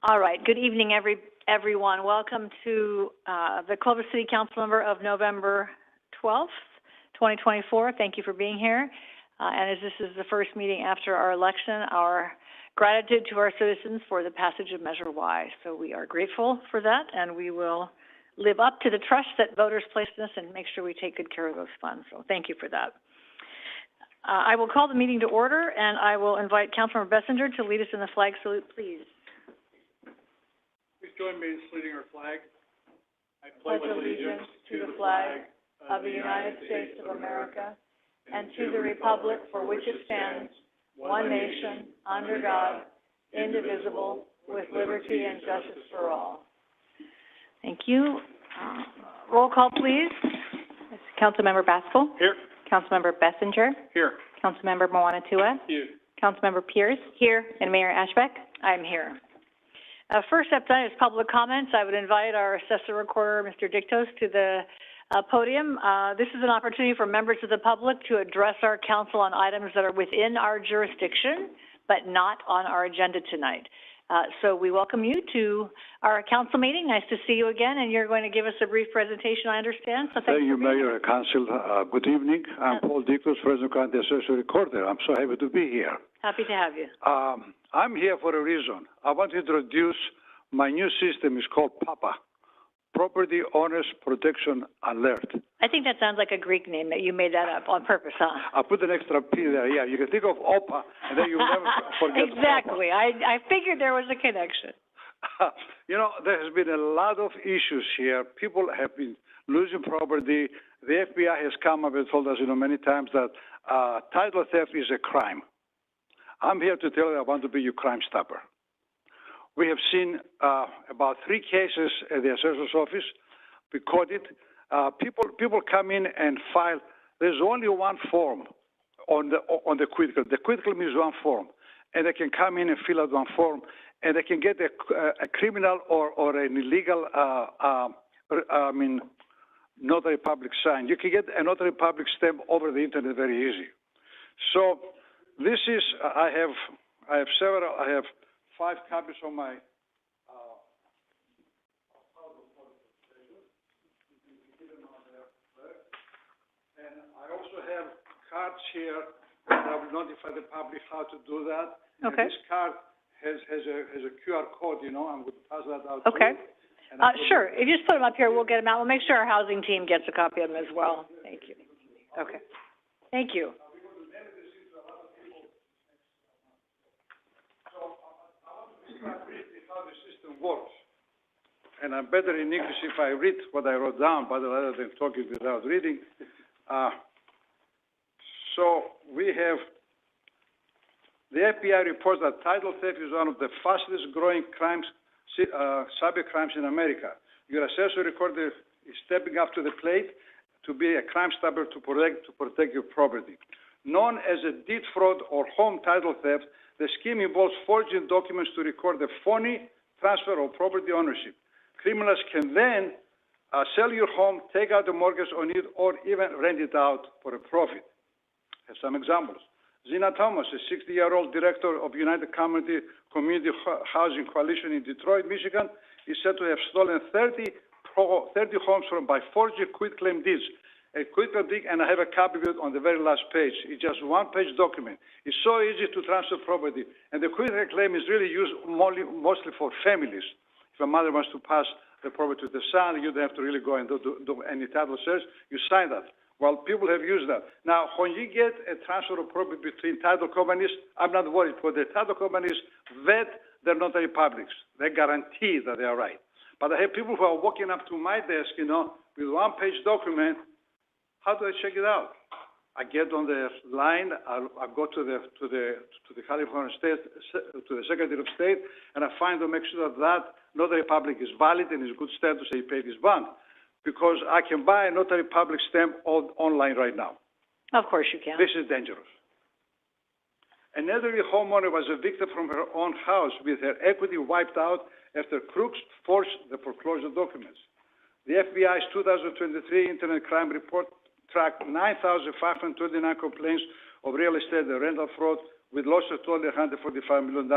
All right. Good evening, everyone. Welcome to the Clovis City Council member of November 12th, 2024. Thank you for being here. And as this is the first meeting after our election, our gratitude to our citizens for the passage of Measure Y. So we are grateful for that, and we will live up to the trust that voters placed in us and make sure we take good care of those funds. So thank you for that. I will call the meeting to order, and I will invite Councilmember Bessinger to lead us in the flag salute, please. Please join me in saluting our flag. I pledge allegiance to the flag of the United States of America and to the republic for which it stands, one nation, under God, indivisible, with liberty and justice for all. Thank you. Roll call, please. Councilmember Baskell. Here. Councilmember Bessinger. Here. Councilmember Moana-Tua. Here. Councilmember Pierce. Here. And Mayor Ashbeck. I'm here. First up tonight is public comments. I would invite our Assessor Recorder, Mr. Dictos, to the podium. This is an opportunity for members of the public to address our council on items that are within our jurisdiction, but not on our agenda tonight. So we welcome you to our council meeting. Nice to see you again, and you're going to give us a brief presentation, I understand. So thank you, Mayor and Council. Good evening. I'm Paul Dictos, Fresno County Assessor Recorder. I'm so happy to be here. Happy to have you. I'm here for a reason. I want to introduce my new system. It's called PAPA, Property Owners Protection Alert. I think that sounds like a Greek name that you made that up on purpose, huh? I put an extra P there. Yeah, you can think of OPA, and then you'll never forget. Exactly. I figured there was a connection. You know, there has been a lot of issues here. People have been losing property. The FBI has come up and told us, many times that title theft is a crime. I'm here to tell you I want to be your crime stopper. We have seen about 3 cases at the assessor's office. We caught it. People come in and file. There's only one form on the critical. The critical means one form, and they can come in and fill out one form, and they can get a criminal or an illegal, notary public sign. You can get a notary public stamp over the internet very easy. So this is I have 5 copies on my. And I also have cards here that I will notify the public how to do that. Okay. And this card has a QR code, I'm going to pass that out. Okay. To you. Sure. If you just put them up here, we'll get them out. We'll make sure our housing team gets a copy of them as well. Thank you. Okay. Thank you. How the system works. And I'm better in English if I read what I wrote down, but rather than talking without reading. So we have, the FBI reports that title theft is one of the fastest growing crimes, cyber crimes in America. Your assessor recorder is stepping up to the plate to be a crime stopper to protect your property. Known as a deed fraud or home title theft, the scheme involves forging documents to record a phony transfer of property ownership. Criminals can then sell your home, take out a mortgage on it, or even rent it out for a profit. I have some examples. Zina Thomas, a 60-year-old director of United Community Housing Coalition in Detroit, Michigan, is said to have stolen 30 homes by forging quitclaim deeds. A quitclaim deed, and I have a copy of it on the very last page. It's just a one-page document. It's so easy to transfer property, and the quitclaim is really used mostly for families. If a mother wants to pass the property to the son, you don't have to really go and do any title search. You sign that. Well, people have used that. Now, when you get a transfer of property between title companies, I'm not worried, because the title companies vet their notary publics. They guarantee that they are right. But I have people who are walking up to my desk, with one-page document. How do I check it out? I get on the line. I go to the California State, to the Secretary of State, and I find to make sure that notary public is valid and is good status, so he paid his bond. Because I can buy a notary public stamp online right now. Of course you can. This is dangerous. An elderly homeowner was evicted from her own house with her equity wiped out after crooks forged the foreclosure documents. The FBI's 2023 Internet Crime Report tracked 9,529 complaints of real estate and rental fraud with losses totaling $145 million.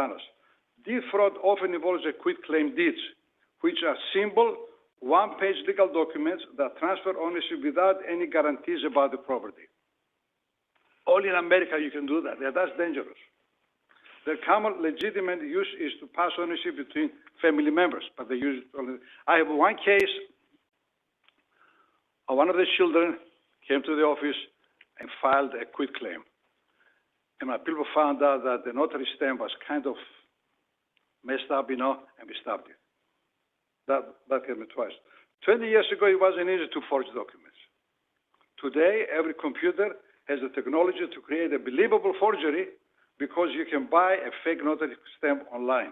Deed fraud often involves a quitclaim deeds, which are simple, one-page legal documents that transfer ownership without any guarantees about the property. Only in America you can do that. Yeah, that's dangerous. The common legitimate use is to pass ownership between family members, but they use it only. I have one case. One of the children came to the office and filed a quitclaim. And my people found out that the notary stamp was kind of messed up, and we stopped it. That happened me twice. 20 years ago, it wasn't easy to forge documents. Today, every computer has the technology to create a believable forgery because you can buy a fake notary stamp online.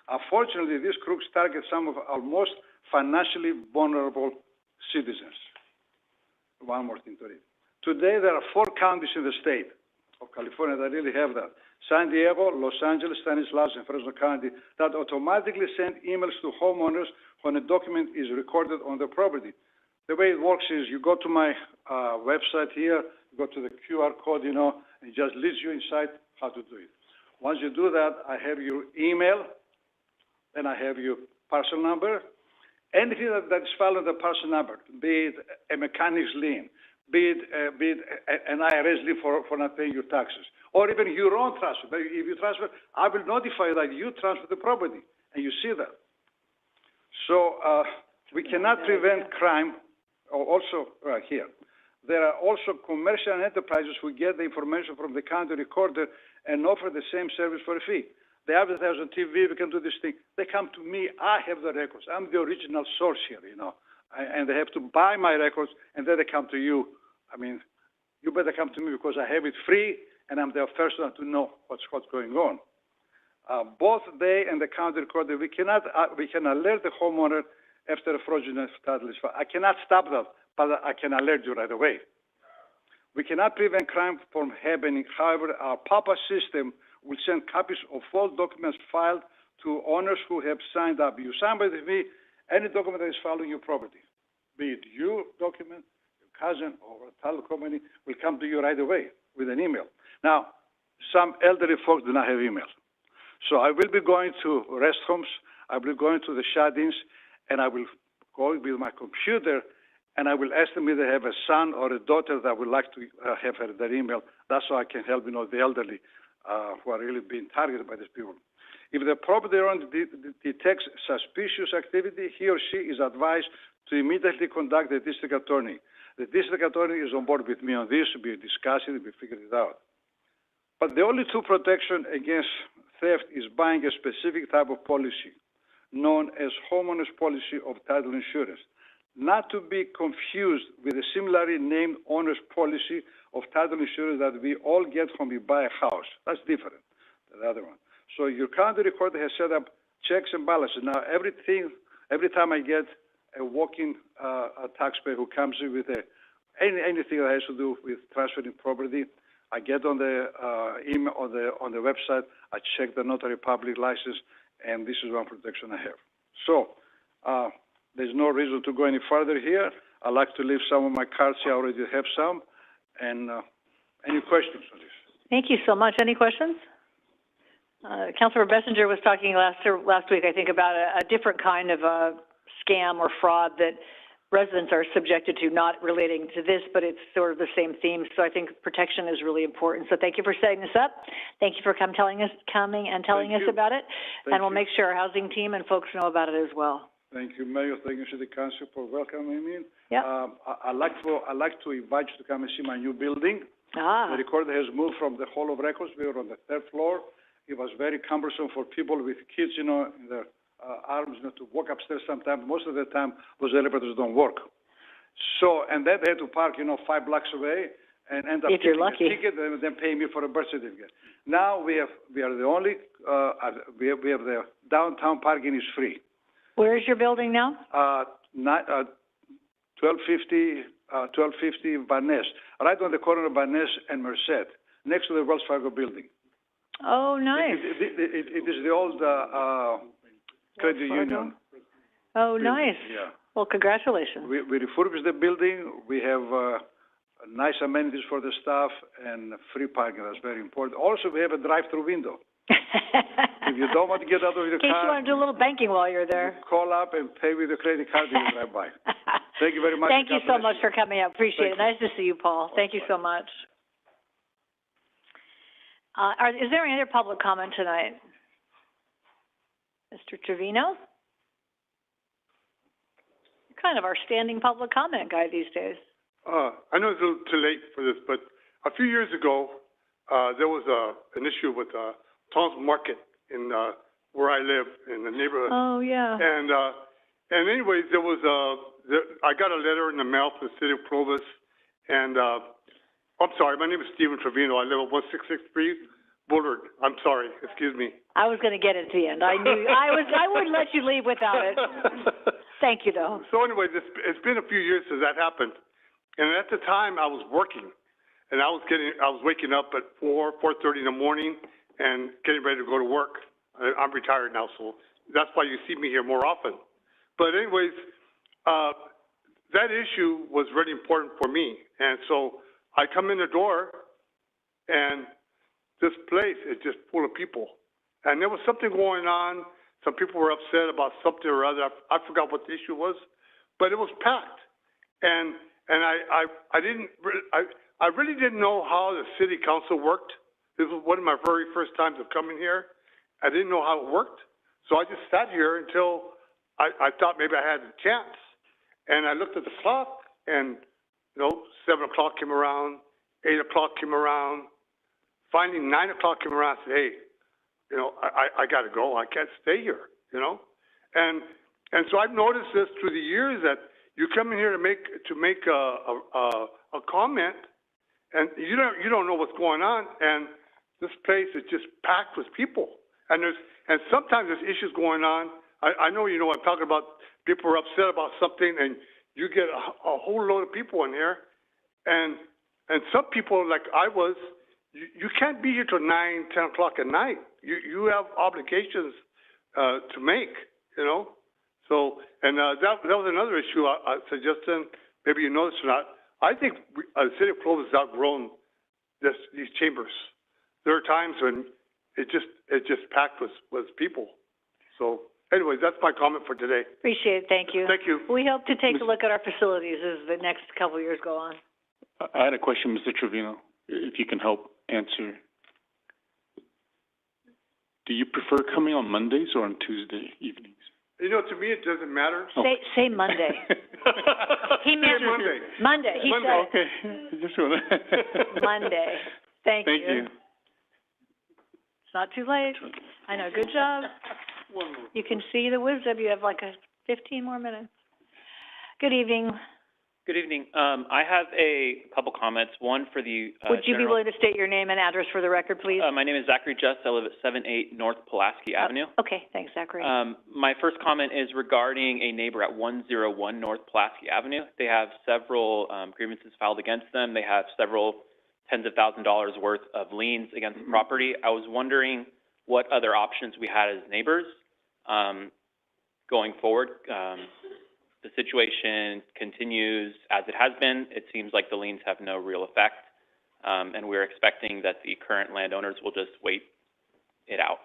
Unfortunately, these crooks target some of our most financially vulnerable citizens. One more thing to read. Today, there are 4 counties in the state of California that really have that. San Diego, Los Angeles, Stanislaus, and Fresno County that automatically send emails to homeowners when a document is recorded on the property. The way it works is you go to my website here, you go to the QR code, and it just leads you inside how to do it. Once you do that, I have your email, and I have your parcel number. Anything that is following the parcel number, be it a mechanic's lien, be it an IRS lien for not paying your taxes, or even your own transfer. But if you transfer, I will notify that you transfer the property, and you see that. So we cannot prevent crime. Also, right here, there are also commercial enterprises who get the information from the county recorder and offer the same service for a fee. They advertise on TV, we can do this thing. They come to me, I have the records. I'm the original source here, and they have to buy my records, and then they come to you. I mean, you better come to me because I have it free, and I'm the first one to know what's going on. Both they and the county recorder, we can alert the homeowner after a fraudulent title is filed. I cannot stop that, but I can alert you right away. We cannot prevent crime from happening. However, our PAPA system will send copies of all documents filed to owners who have signed up. You sign with me, any document that is filed on your property, be it your document, your cousin, or a title company, will come to you right away with an email. Now, some elderly folks do not have email. So I will be going to rest homes, I will be going to the shut-ins, and I will go with my computer, and I will ask them if they have a son or a daughter that would like to have their email. That's how I can help, the elderly who are really being targeted by these people. If the property owner detects suspicious activity, he or she is advised to immediately contact the district attorney. The district attorney is on board with me on this. We discuss it, we figure it out. But the only true protection against theft is buying a specific type of policy, known as homeowner's policy of title insurance, not to be confused with a similarly named owner's policy of title insurance that we all get when we buy a house. That's different than the other one. So your county recorder has set up checks and balances. Now, every time I get a walk-in taxpayer who comes in with anything that has to do with transferring property, I get on the email on the website. I check the notary public license, and this is one protection I have. So there's no reason to go any further here. I like to leave some of my cards here. I already have some. And any questions on this? Thank you so much. Any questions? Councilor Bessinger was talking last week, I think, about a different kind of scam or fraud that residents are subjected to, not relating to this, but it's sort of the same theme. So I think protection is really important. So thank you for setting this up. Thank you for coming and telling us about it. And we'll make sure our housing team and folks know about it as well. Thank you, Mayor. Thank you, City Council, for welcoming me. Yep. I'd like to invite you to come and see my new building. The recorder has moved from the Hall of Records. We were on the 3rd floor. It was very cumbersome for people with kids, in their arms, to walk upstairs sometimes. Most of the time, those elevators don't work. So, and then they had to park, 5 blocks away and end up getting a ticket and then pay me for a birth certificate. Now we are the only, we have the downtown parking is free. Where is your building now? 1250 Van Ness, right on the corner of Van Ness and Merced, next to the Wells Fargo building. Oh, nice. It is the old credit union. Oh, building. Nice. Yeah. Well, congratulations. We refurbished the building. We have nice amenities for the staff and free parking. That's very important. Also, we have a drive-through window. If you don't want to get out of your In case you car, want to do a little banking while you're there. you call up and pay with your credit card when you drive by. Thank you very much. Thank you God so bless much for coming up. Appreciate it. Thank Nice to see you, Paul. Thank you so much. Is there any other public comment tonight? Mr. Trevino? You're kind of our standing public comment guy these days. I know it's a little too late for this, but a few years ago, there was an issue with Tom's Market in where I live in the neighborhood. Oh, yeah. And anyways, I got a letter in the mail from the city of Clovis, and I'm sorry, my name is Stephen Trevino. I live at 1663 Bullard. I'm sorry, excuse me. I was going to get it at the end. I knew I wouldn't let you leave without it. Thank you, though. So anyways, it's been a few years since that happened, and at the time I was working, and I was waking up at 4:30 in the morning and getting ready to go to work. I'm retired now, so that's why you see me here more often. But anyways, that issue was really important for me, and so I come in the door, and this place is just full of people, and there was something going on. Some people were upset about something or other. I forgot what the issue was, but it was packed, and I really didn't know how the city council worked. This was one of my very first times of coming here. I didn't know how it worked, so I just sat here until I thought maybe I had a chance. And I looked at the clock, and 7 o'clock came around, 8 o'clock came around. Finally, 9 o'clock came around. I said, "Hey, I got to go. I can't stay here." And so I've noticed this through the years that you come in here to make a comment, and you don't know what's going on, and this place is just packed with people. And sometimes there's issues going on. I know what I'm talking about. People are upset about something, and you get a whole load of people in here, and some people, like I was, you can't be here till 9, 10 o'clock at night. You have obligations to make, So, and that was another issue I suggested. Maybe you know this or not. I think the city of Clovis has outgrown these chambers. There are times when it's just packed with people. So, anyways, that's my comment for today. Appreciate it. Thank you. Thank you. We hope to take a look at our facilities as the next couple of years go on. I had a question, Mr. Trevino, if you can help answer. Do you prefer coming on Mondays or on Tuesday evenings? To me, it doesn't matter. Say Monday. He meant Monday. Monday. He said Okay. Just wanna Monday. Thank you. Thank you. It's not too late. I know. Good job. You can see the wisdom. You have like 15 more minutes. Good evening. Good evening. I have a couple comments. One for the Would you be willing to state your name and address for the record, please? My name is Zachary Just. I live at 78 North Pulaski Avenue. Okay. Thanks, Zachary. My first comment is regarding a neighbor at 101 North Pulaski Avenue. They have several grievances filed against them. They have several tens of thousands of dollars worth of liens against the property. I was wondering what other options we had as neighbors going forward. The situation continues as it has been. It seems like the liens have no real effect, and we're expecting that the current landowners will just wait it out.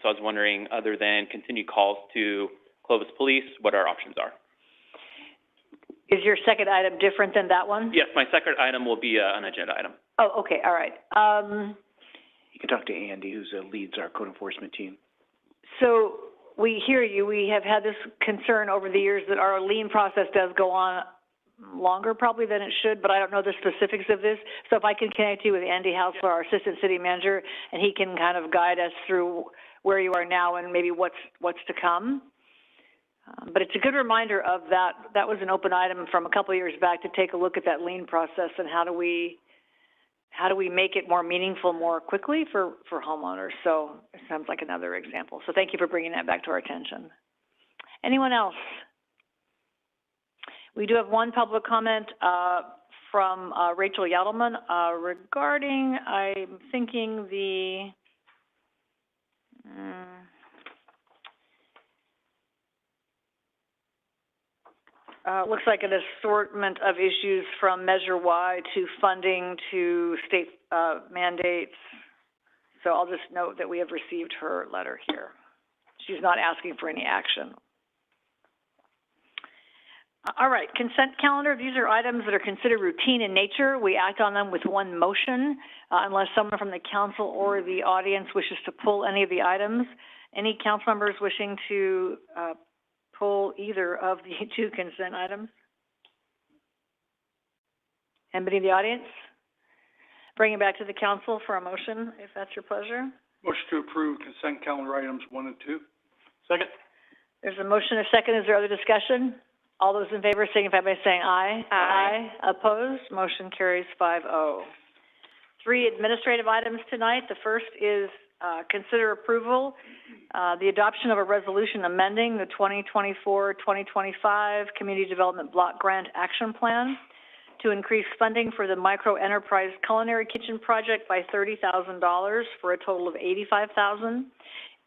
So I was wondering, other than continued calls to Clovis Police, what our options are. Is your second item different than that one? Yes, my second item will be an agenda item. Oh, okay. All right. You can talk to Andy, who leads our code enforcement team. So we hear you. We have had this concern over the years that our lien process does go on longer probably than it should, but I don't know the specifics of this. So if I can connect you with Andy Hausler, our assistant city manager, and he can kind of guide us through where you are now and maybe what's to come. But it's a good reminder of that. That was an open item from a couple of years back to take a look at that lien process and how do we make it more meaningful more quickly for homeowners. So it sounds like another example. So thank you for bringing that back to our attention. Anyone else? We do have one public comment from Rachel Yadelman regarding, I'm thinking the, looks like an assortment of issues from Measure Y to funding to state mandates, So I'll just note that we have received her letter here. She's not asking for any action. All right, consent calendar. These are items that are considered routine in nature. We act on them with one motion, unless someone from the council or the audience wishes to pull any of the items. Any council members wishing to pull either of the two consent items? Anybody in the audience? Bring it back to the council for a motion, if that's your pleasure. Motion to approve consent calendar items 1 and 2. Second. There's a motion, a second. Is there other discussion? All those in favor signify by saying aye. Aye. Opposed? Motion carries 5-0. 3 administrative items tonight. The first is consider approval, the adoption of a resolution amending the 2024-2025 Community Development Block Grant Action Plan to increase funding for the Micro Enterprise Culinary Kitchen Project by $30,000 for a total of $85,000,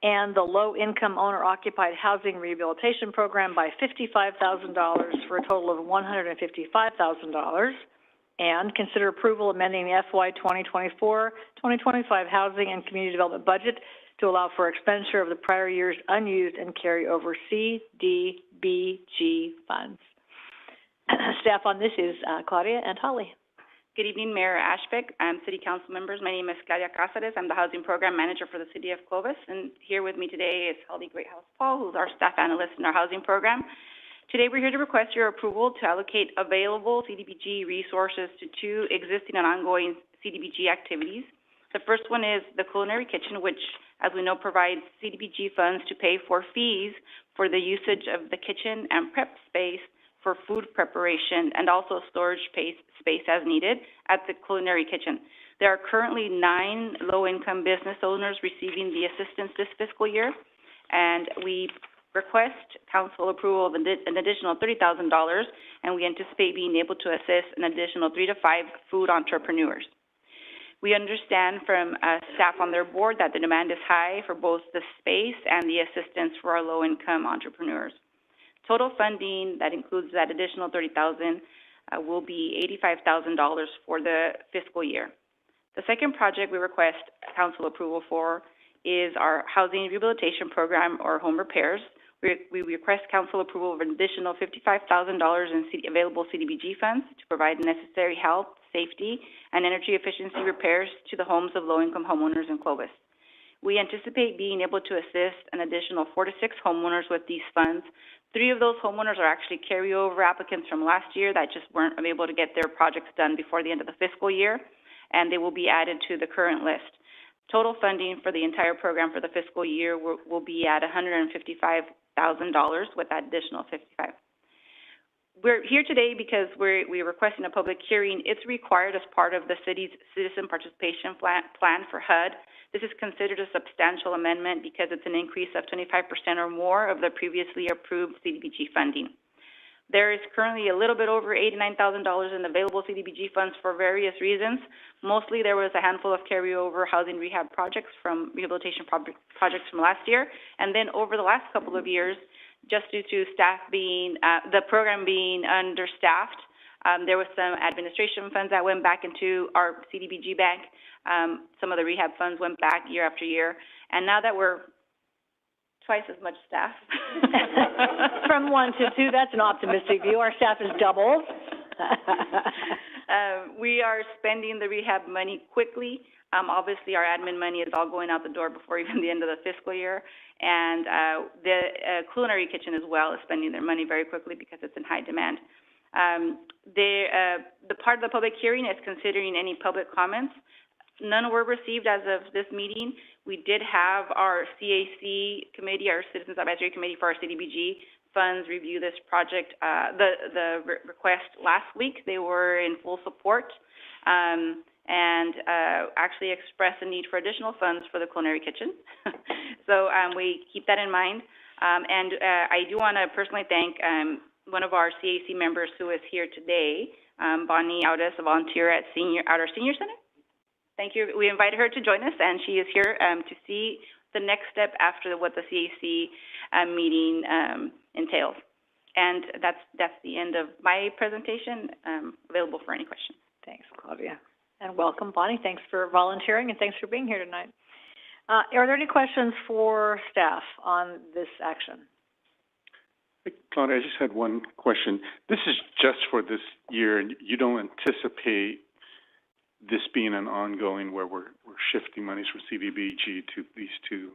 and the Low Income Owner Occupied Housing Rehabilitation Program by $55,000 for a total of $155,000, and consider approval amending the FY 2024-2025 Housing and Community Development Budget to allow for expenditure of the prior year's unused and carryover CDBG funds. Staff on this is Claudia and Holly. Good evening, Mayor Ashbeck, City Council members. My name is Claudia Cáceres. I'm the Housing Program Manager for the City of Clovis, and here with me today is Holly Greathouse Paul, who's our staff analyst in our housing program. Today, we're here to request your approval to allocate available CDBG resources to 2 existing and ongoing CDBG activities. The first one is the Culinary Kitchen, which, as we know, provides CDBG funds to pay for fees for the usage of the kitchen and prep space for food preparation and also storage space as needed at the Culinary Kitchen. There are currently 9 low-income business owners receiving the assistance this fiscal year, and we request council approval of an additional $30,000, and we anticipate being able to assist an additional 3 to 5 food entrepreneurs. We understand from staff on their board that the demand is high for both the space and the assistance for our low-income entrepreneurs. Total funding that includes that additional $30,000 will be $85,000 for the fiscal year. The second project we request council approval for is our housing rehabilitation program, or home repairs. We request council approval of an additional $55,000 in available CDBG funds to provide necessary health, safety, and energy efficiency repairs to the homes of low-income homeowners in Clovis. We anticipate being able to assist an additional 4 to 6 homeowners with these funds. 3 of those homeowners are actually carryover applicants from last year that just weren't able to get their projects done before the end of the fiscal year, and they will be added to the current list. Total funding for the entire program for the fiscal year will be at $155,000 with that additional $55,000. We're here today because we're requesting a public hearing. It's required as part of the city's citizen participation plan for HUD. This is considered a substantial amendment because it's an increase of 25% or more of the previously approved CDBG funding. There is currently a little bit over $89,000 in available CDBG funds for various reasons. Mostly there was a handful of carryover housing rehab projects from rehabilitation projects from last year. And then over the last couple of years, just due to staff being, the program being understaffed, there was some administration funds that went back into our CDBG bank. Some of the rehab funds went back year after year. And now that we're twice as much staff. From 1 to 2, that's an optimistic view. Our staff is doubled. We are spending the rehab money quickly. Obviously, our admin money is all going out the door before even the end of the fiscal year. And the Culinary Kitchen as well is spending their money very quickly because it's in high demand. The part of the public hearing is considering any public comments. None were received as of this meeting. We did have our CAC committee, our Citizens Advisory Committee for our CDBG funds, review this project, the request last week. They were in full support and actually expressed a need for additional funds for the Culinary Kitchen. So we keep that in mind. And I do want to personally thank one of our CAC members who is here today, Bonnie Audes, a volunteer at our senior center. Thank you. We invited her to join us, and she is here to see the next step after what the CAC meeting entails. And that's the end of my presentation. Available for any questions. Thanks, Claudia. And welcome, Bonnie. Thanks for volunteering, and thanks for being here tonight. Are there any questions for staff on this action? Hey, Claudia, I just had one question. This is just for this year, and you don't anticipate this being an ongoing where we're shifting monies from CDBG to these two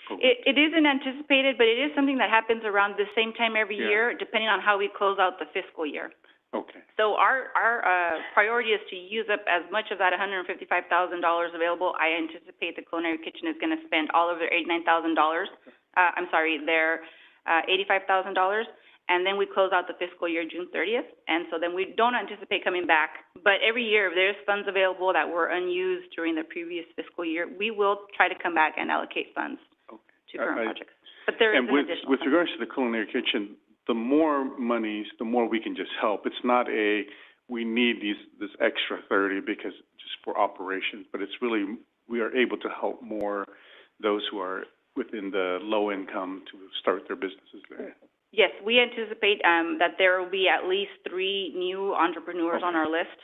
programs? It isn't anticipated, but it is something that happens around the same time every Yeah. year, depending on how we close out the fiscal year. Okay. So our priority is to use up as much of that $155,000 available. I anticipate the Culinary Kitchen is gonna spend all of their $89,000, their $85,000, and then we close out the fiscal year June 30th, and so then we don't anticipate coming back. But every year, if there's funds available that were unused during the previous fiscal year, we will try to come back and allocate funds to current projects. But there is an additional And with regards to the Culinary Kitchen, the more monies, the more we can just help. It's not we need this extra 30 because just for operations, but it's really, we are able to help more those who are within the low income to start their businesses there. Yes, we anticipate that there will be at least 3 new entrepreneurs on our list.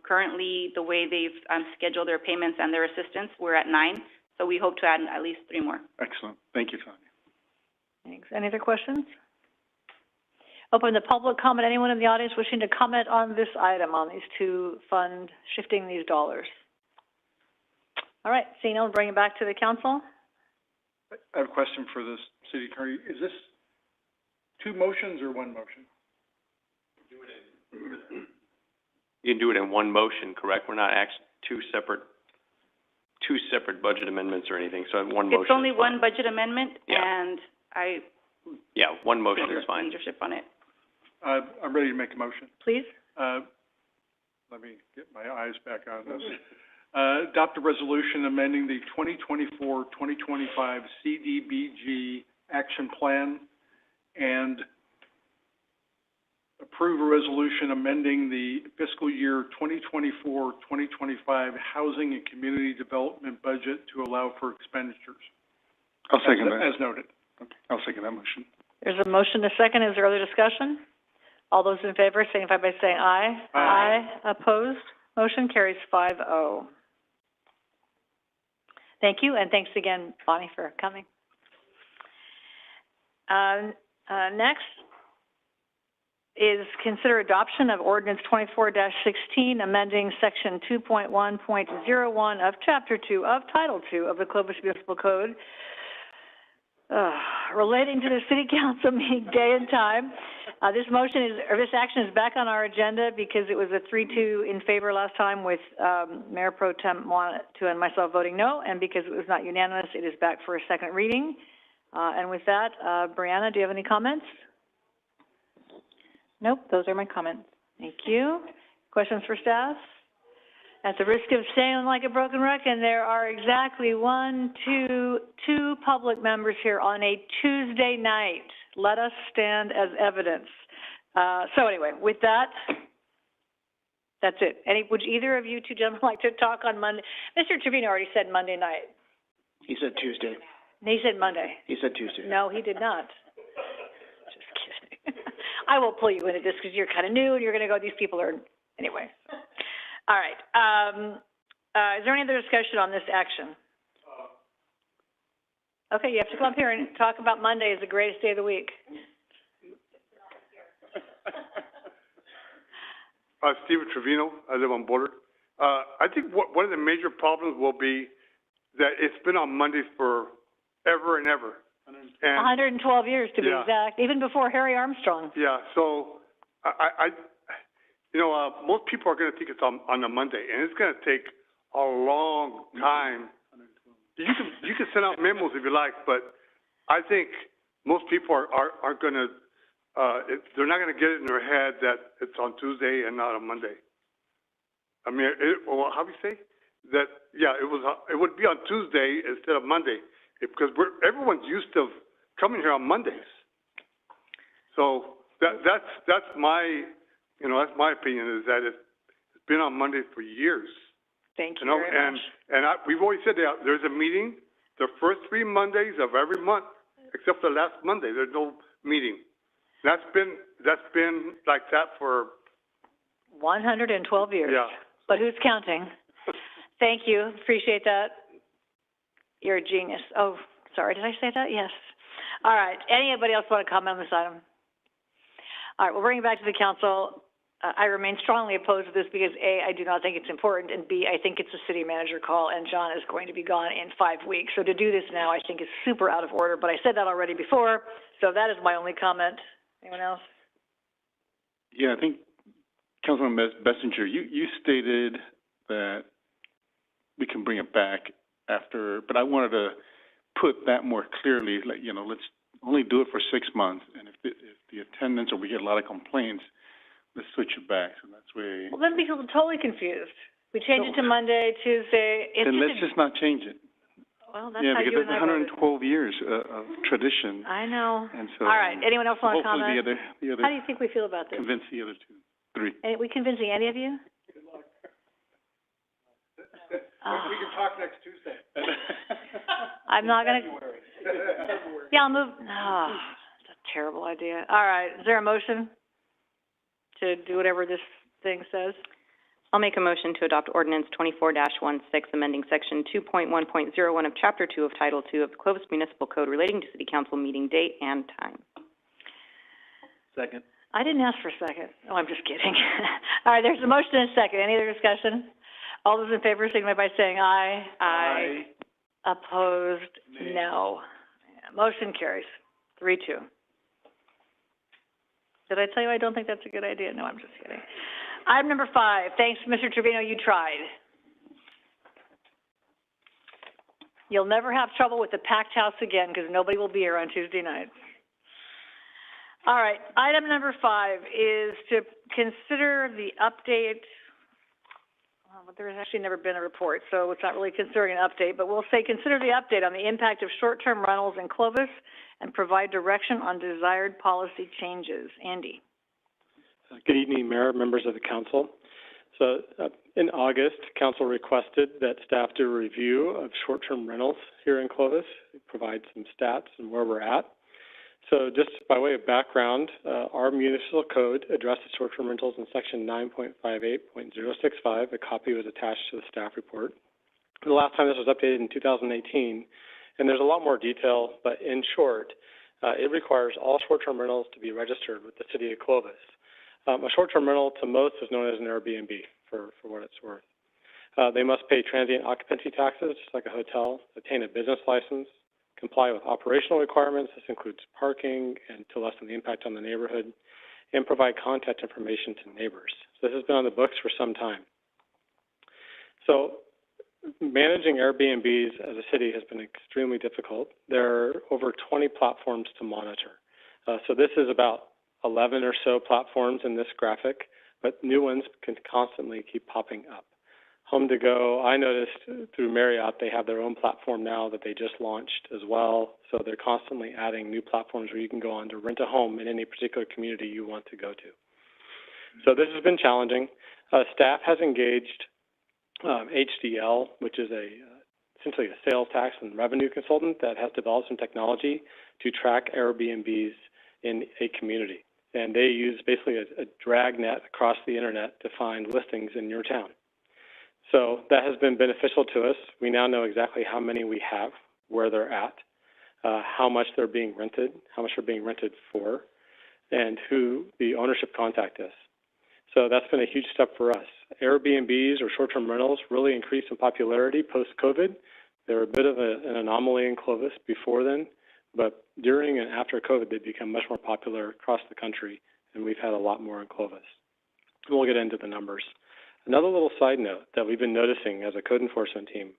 Currently, the way they've scheduled their payments and their assistance, we're at 9, so we hope to add at least 3 more. Excellent. Thank you, Claudia. Thanks. Any other questions? Open the public comment. Anyone in the audience wishing to comment on this item, on these two fund shifting these dollars? All right, seeing no one, bring it back to the council. I have a question for the city attorney. Is this 2 motions or 1 motion? You can do it in one motion, correct? We're not actually two separate budget amendments or anything, so one motion. It's only is fine. one budget amendment, Yeah. and I Yeah, one motion is fine. leadership on it. I'm ready to make a motion. Please. Let me get my eyes back on this. Adopt a resolution amending the 2024-2025 CDBG action plan and approve a resolution amending the fiscal year 2024-2025 housing and community development budget to allow for expenditures. I'll second that. As noted. Okay. I'll second that motion. There's a motion, a second. Is there other discussion? All those in favor signify by saying aye. Aye. Opposed? Motion carries 5-0. Thank you, and thanks again, Bonnie, for coming. Next is consider adoption of ordinance 24-16, amending section 2.1.01 of chapter 2 of title 2 of the Clovis Municipal Code, relating to the city council meeting day and time. This action is back on our agenda because it was a 3-2 in favor last time with Mayor Pro Tem Moanatu and myself voting no, and because it was not unanimous, it is back for a second reading. And with that, Brianna, do you have any comments? Nope, those are my comments. Thank you. Questions for staff? At the risk of saying like a broken record, there are exactly two public members here on a Tuesday night. Let us stand as evidence. So anyway, with that, that's it. Would either of you two gentlemen like to talk on Monday? Mr. Trevino already said Monday night. He said Tuesday. He said Monday. He said Tuesday. No, he did not. Just kidding. I will pull you into this because you're kind of new and you're going to go, these people are, anyway. All right. Is there any other discussion on this action? Okay, you have to come up here and talk about Monday as the greatest day of the week. Steven Trevino, I live on Boulder. I think one of the major problems will be that it's been on Mondays for ever and ever. And 112 years to be exact, even before Harry Armstrong. Yeah, so most people are going to think it's on a Monday, and it's going to take a long time. You can send out memos if you like, but I think most people aren't going to. They're not going to get it in their head that it's on Tuesday and not on Monday. I mean, how do you say that? Yeah, it would be on Tuesday instead of Monday because everyone's used to coming here on Mondays. So that's my. That's my opinion, is that it's been on Monday for years. Thank you very much. And we've always said that there's a meeting the first 3 Mondays of every month, except the last Monday. There's no meeting. That's been like that for 112 years. Yeah. But who's counting? Thank you. Appreciate that. You're a genius. Oh, sorry, did I say that? Yes. All right, anybody else want to comment on this item? All right, we'll bring it back to the council. I remain strongly opposed to this because A, I do not think it's important, and B, I think it's a city manager call, and John is going to be gone in 5 weeks. So to do this now, I think is super out of order, but I said that already before, so that is my only comment. Anyone else? Yeah, I think, Councilman Bessinger, you stated that we can bring it back after, but I wanted to put that more clearly, like, you know, let's only do it for 6 months, and if the attendance or we get a lot of complaints, let's switch it back. So that's way. Well, then people are totally confused. We change it to Monday, Tuesday. It's then just let's just not change it. well, that's yeah, how because you and that's I voted. 112 years of tradition. I know. And so. All right. Anyone else want to comment? Hopefully the other. How do you think we feel about this? Convince the other 3. Are we convincing any of you? Good luck. Oh. We can talk next Tuesday. I'm not gonna. February. Yeah, I'll move. Oh, that's a terrible idea. All right. Is there a motion to do whatever this thing says? I'll make a motion to adopt ordinance 24-16, amending section 2.1.01 of chapter 2 of title 2 of the Clovis Municipal Code relating to city council meeting date and time. Second. I didn't ask for a second. Oh, I'm just kidding. All right, there's a motion and a second. Any other discussion? All those in favor signify by saying aye. Aye. Opposed? Nay. No. Yeah, motion carries. 3-2. Did I tell you I don't think that's a good idea? No, I'm just kidding. Item number 5. Thanks, Mr. Trevino, you tried. You'll never have trouble with the packed house again because nobody will be here on Tuesday nights. All right, item number 5 is to consider the update. Well, there's actually never been a report, so it's not really considering an update, but we'll say consider the update on the impact of short-term rentals in Clovis and provide direction on desired policy changes. Andy. Good evening, Mayor, members of the council. So in August, council requested that staff do a review of short-term rentals here in Clovis, provide some stats and where we're at. So just by way of background, our municipal code addresses short-term rentals in section 9.58.065. A copy was attached to the staff report. The last time this was updated in 2018, and there's a lot more detail, but in short, it requires all short-term rentals to be registered with the city of Clovis. A short-term rental to most is known as an Airbnb, for what it's worth. They must pay transient occupancy taxes, just like a hotel, obtain a business license, comply with operational requirements. This includes parking and to lessen the impact on the neighborhood, and provide contact information to neighbors. So this has been on the books for some time. So managing Airbnbs as a city has been extremely difficult. There are over 20 platforms to monitor. So this is about 11 or so platforms in this graphic, but new ones can constantly keep popping up. Home2Go, I noticed through Marriott, they have their own platform now that they just launched as well. So they're constantly adding new platforms where you can go on to rent a home in any particular community you want to go to. So this has been challenging. Staff has engaged HDL, which is essentially a sales tax and revenue consultant that has developed some technology to track Airbnbs in a community. And they use basically a drag net across the internet to find listings in your town. So that has been beneficial to us. We now know exactly how many we have, where they're at, how much they're being rented, how much they're being rented for, and who the ownership contact is. So that's been a huge step for us. Airbnbs or short-term rentals really increased in popularity post-COVID. They were a bit of an anomaly in Clovis before then, but during and after COVID, they've become much more popular across the country, and we've had a lot more in Clovis. We'll get into the numbers. Another little side note that we've been noticing as a code enforcement team,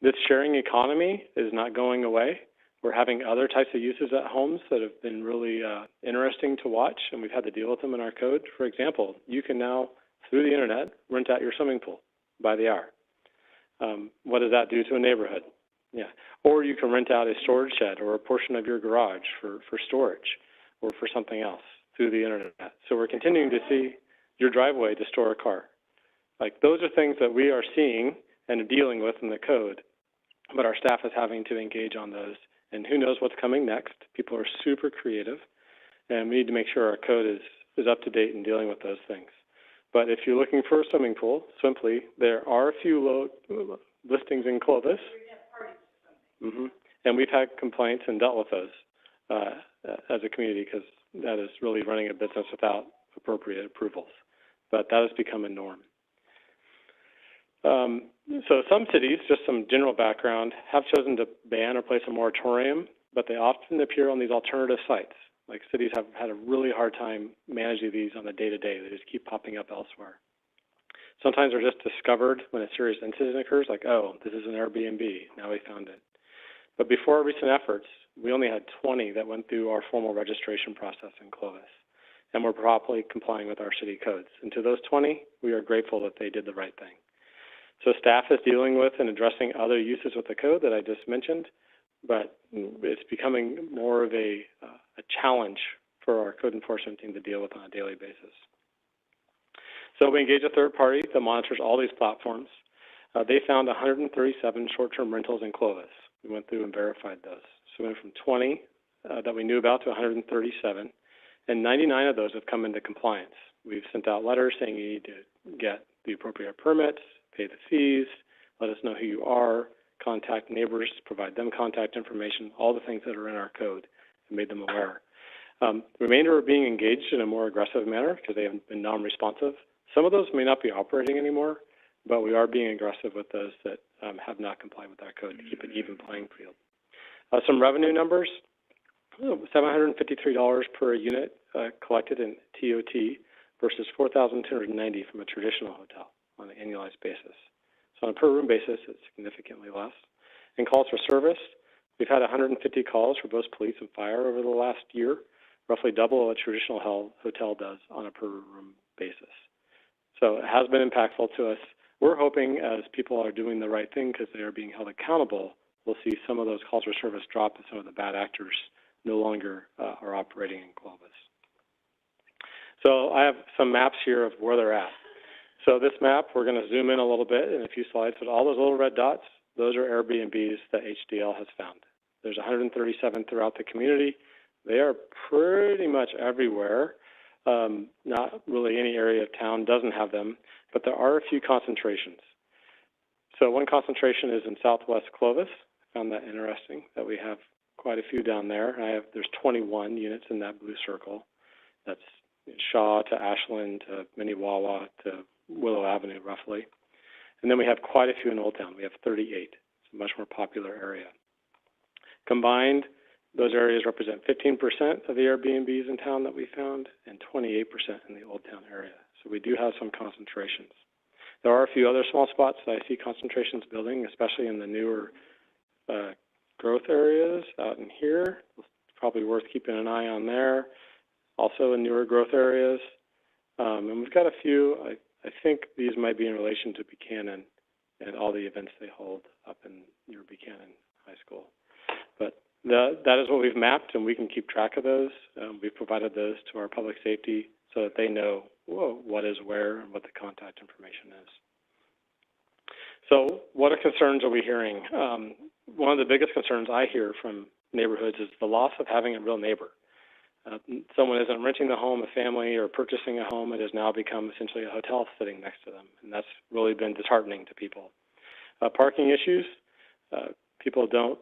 this sharing economy is not going away. We're having other types of uses at homes that have been really interesting to watch, and we've had to deal with them in our code. For example, you can now, through the internet, rent out your swimming pool by the hour. What does that do to a neighborhood? Yeah. Or you can rent out a storage shed or a portion of your garage for storage or for something else through the internet. So we're continuing to see your driveway to store a car. Like, those are things that we are seeing and dealing with in the code, but our staff is having to engage on those. And who knows what's coming next. People are super creative, and we need to make sure our code is up to date in dealing with those things. But if you're looking for a swimming pool, simply, there are a few listings in Clovis. And we've had complaints and dealt with those, as a community, because that is really running a business without appropriate approvals. But that has become a norm. So some cities, just some general background, have chosen to ban or place a moratorium, but they often appear on these alternative sites. Like, cities have had a really hard time managing these on a day-to-day. They just keep popping up elsewhere. Sometimes they're just discovered when a serious incident occurs, like, oh, this is an Airbnb, now we found it. But before our recent efforts, we only had 20 that went through our formal registration process in Clovis, and were properly complying with our city codes. And to those 20, we are grateful that they did the right thing. So staff is dealing with and addressing other uses with the code that I just mentioned, but it's becoming more of a challenge for our code enforcement team to deal with on a daily basis. So we engage a third party that monitors all these platforms. They found 137 short-term rentals in Clovis. We went through and verified those. So we went from 20 that we knew about to 137, and 99 of those have come into compliance. We've sent out letters saying you need to get the appropriate permits, pay the fees, let us know who you are, contact neighbors, provide them contact information, all the things that are in our code, and made them aware. The remainder are being engaged in a more aggressive manner because they have been non-responsive. Some of those may not be operating anymore, but we are being aggressive with those that have not complied with our code to keep an even playing field. Some revenue numbers, $753 per unit collected in TOT versus $4,290 from a traditional hotel on an annualized basis. So on a per room basis, it's significantly less. And calls for service, we've had 150 calls for both police and fire over the last year, roughly double what a traditional hotel does on a per room basis. So it has been impactful to us. We're hoping, as people are doing the right thing because they are being held accountable, we'll see some of those calls for service drop and some of the bad actors no longer are operating in Clovis. So I have some maps here of where they're at. So this map, we're going to zoom in a little bit in a few slides, but all those little red dots, those are Airbnbs that HDL has found. There's 137 throughout the community. They are pretty much everywhere. Not really any area of town doesn't have them, but there are a few concentrations. So one concentration is in southwest Clovis. I found that interesting that we have quite a few down there. There's 21 units in that blue circle. That's Shaw to Ashland to Minnewawa to Willow Avenue, roughly. And then we have quite a few in Old Town. We have 38. It's a much more popular area. Combined, those areas represent 15% of the Airbnbs in town that we found and 28% in the Old Town area. So we do have some concentrations. There are a few other small spots that I see concentrations building, especially in the newer growth areas out in here. It's probably worth keeping an eye on there. Also in newer growth areas. And we've got a few, I think these might be in relation to Buchanan and all the events they hold up in near Buchanan High School. But that is what we've mapped, and we can keep track of those. We've provided those to our public safety so that they know what is where and what the contact information is. So what concerns are we hearing? One of the biggest concerns I hear from neighborhoods is the loss of having a real neighbor. Someone isn't renting the home, a family, or purchasing a home. It has now become essentially a hotel sitting next to them, and that's really been disheartening to people. Parking issues, people don't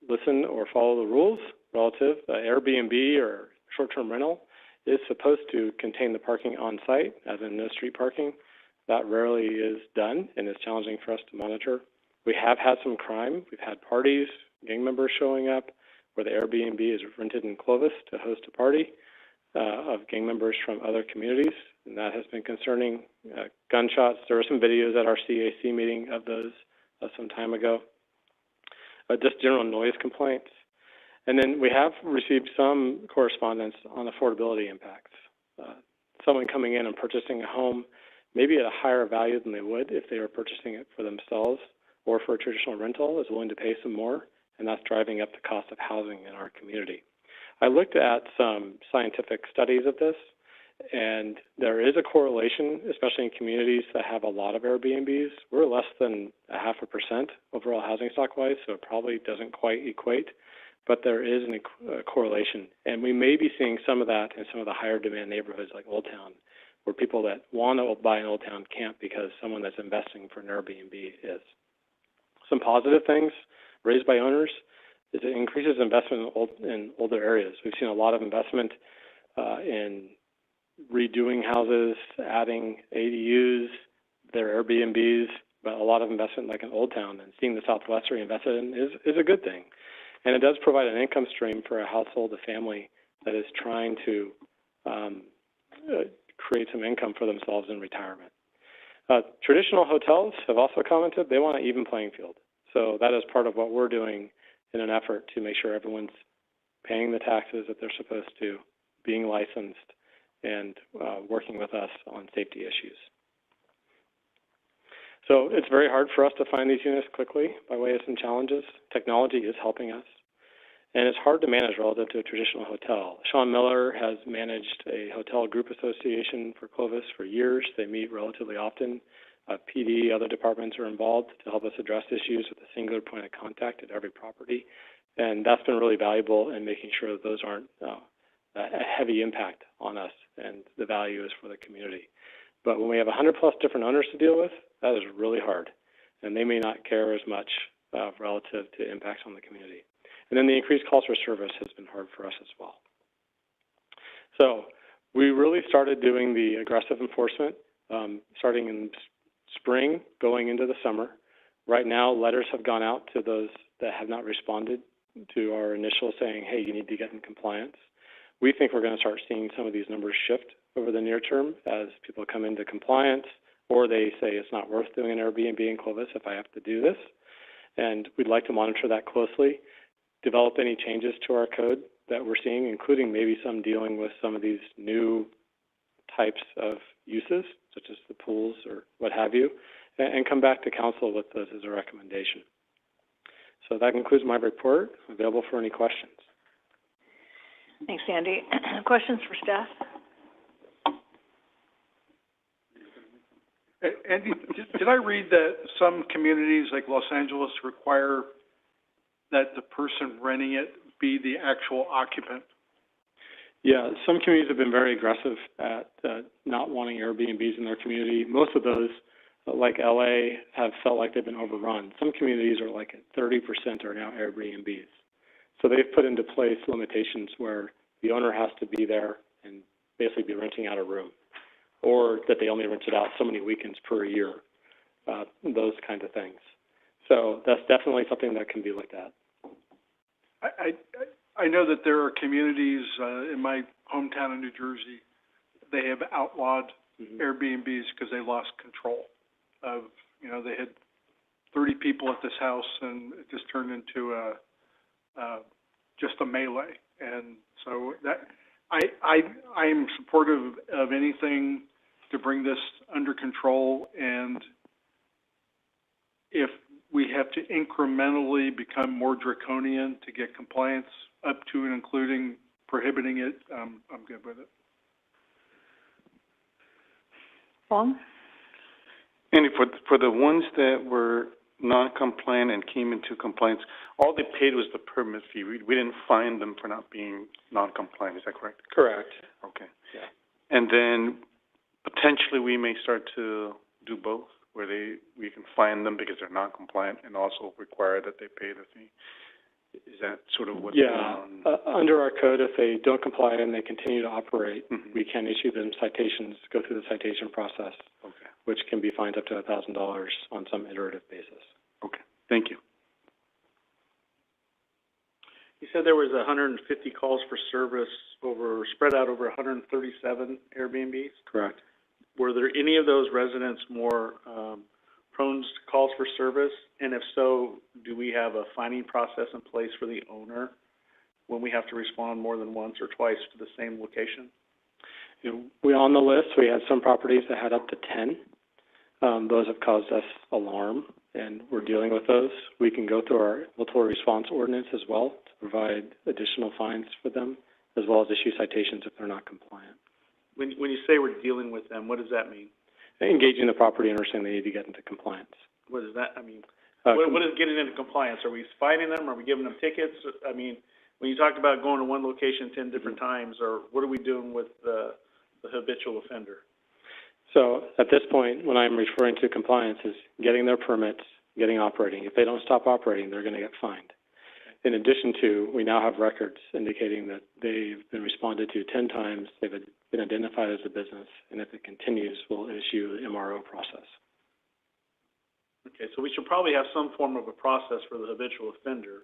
listen or follow the rules relative. Airbnb or short-term rental is supposed to contain the parking on site, as in no street parking. That rarely is done, and it's challenging for us to monitor. We have had some crime. We've had parties, gang members showing up, where the Airbnb is rented in Clovis to host a party of gang members from other communities, and that has been concerning. Gunshots, there were some videos at our CAC meeting of those some time ago. Just general noise complaints. And then we have received some correspondence on affordability impacts. Someone coming in and purchasing a home, maybe at a higher value than they would if they were purchasing it for themselves or for a traditional rental, is willing to pay some more, and that's driving up the cost of housing in our community. I looked at some scientific studies of this, and there is a correlation, especially in communities that have a lot of Airbnbs. We're less than 0.5% overall housing stock-wise, so it probably doesn't quite equate, but there is a correlation. And we may be seeing some of that in some of the higher demand neighborhoods like Old Town, where people that want to buy in Old Town can't because someone that's investing for an Airbnb is. Some positive things, raised by owners is it increases investment in older areas. We've seen a lot of investment in redoing houses, adding ADUs, their Airbnbs, but a lot of investment like in Old Town, and seeing the Southwest reinvested in is a good thing. And it does provide an income stream for a household, a family that is trying to create some income for themselves in retirement. Traditional hotels have also commented they want an even playing field. So that is part of what we're doing in an effort to make sure everyone's paying the taxes that they're supposed to, being licensed, and working with us on safety issues. So it's very hard for us to find these units quickly by way of some challenges. Technology is helping us. And it's hard to manage relative to a traditional hotel. Sean Miller has managed a hotel group association for Clovis for years. They meet relatively often. PD, other departments are involved to help us address issues with a singular point of contact at every property. And that's been really valuable in making sure that those aren't a heavy impact on us, and the value is for the community. But when we have 100+ different owners to deal with, that is really hard. And they may not care as much relative to impacts on the community. And then the increased calls for service has been hard for us as well. So we really started doing the aggressive enforcement starting in spring, going into the summer. Right now, letters have gone out to those that have not responded to our initial saying, hey, you need to get in compliance. We think we're going to start seeing some of these numbers shift over the near term as people come into compliance, or they say it's not worth doing an Airbnb in Clovis if I have to do this. And we'd like to monitor that closely, develop any changes to our code that we're seeing, including maybe some dealing with some of these new types of uses, such as the pools or what have you, and come back to council with those as a recommendation. So that concludes my report. I'm available for any questions. Thanks, Andy. Questions for staff? Andy, did I read that some communities like Los Angeles require that the person renting it be the actual occupant? Yeah, some communities have been very aggressive at not wanting Airbnbs in their community. Most of those, like LA, have felt like they've been overrun. Some communities are like at 30% are now Airbnbs. So they've put into place limitations where the owner has to be there and basically be renting out a room, or that they only rent it out so many weekends per year, those kinds of things. So that's definitely something that can be looked at. I know that there are communities in my hometown in New Jersey, they have outlawed Airbnbs because they lost control of, they had 30 people at this house and it just turned into just a melee. And so that I am supportive of anything to bring this under control, and if we have to incrementally become more draconian to get compliance up to and including prohibiting it, I'm good with it. Paul? Andy, for the ones that were non-compliant and came into compliance, all they paid was the permit fee. We didn't fine them for not being non-compliant. Is that correct? Correct. Okay. Yeah. And then potentially we may start to do both, where we can fine them because they're non-compliant and also require that they pay the fee. Is that sort of what's going on? Under our code, if they don't comply and they continue to operate, we can issue them citations, go through the citation process, which can be fined up to $1,000 on some iterative basis. Okay, thank you. You said there was 150 calls for service spread out over 137 Airbnbs? Correct. Were there any of those residents more prone to calls for service? And if so, do we have a fining process in place for the owner when we have to respond more than once or twice to the same location? On the list, we had some properties that had up to 10. Those have caused us alarm, and we're dealing with those. We can go through our multiple response ordinance as well to provide additional fines for them, as well as issue citations if they're not compliant. When you say we're dealing with them, what does that mean? Engaging the property owner saying they need to get into compliance. What does that, what is getting into compliance? Are we fining them? Are we giving them tickets? I mean, when you talked about going to one location 10 different times, or what are we doing with the habitual offender? So at this point, when I'm referring to compliance, is getting their permits, getting operating. If they don't stop operating, they're going to get fined. In addition to, we now have records indicating that they've been responded to 10 times, they've been identified as a business, and if it continues, we'll issue the MRO process. Okay, so we should probably have some form of a process for the habitual offender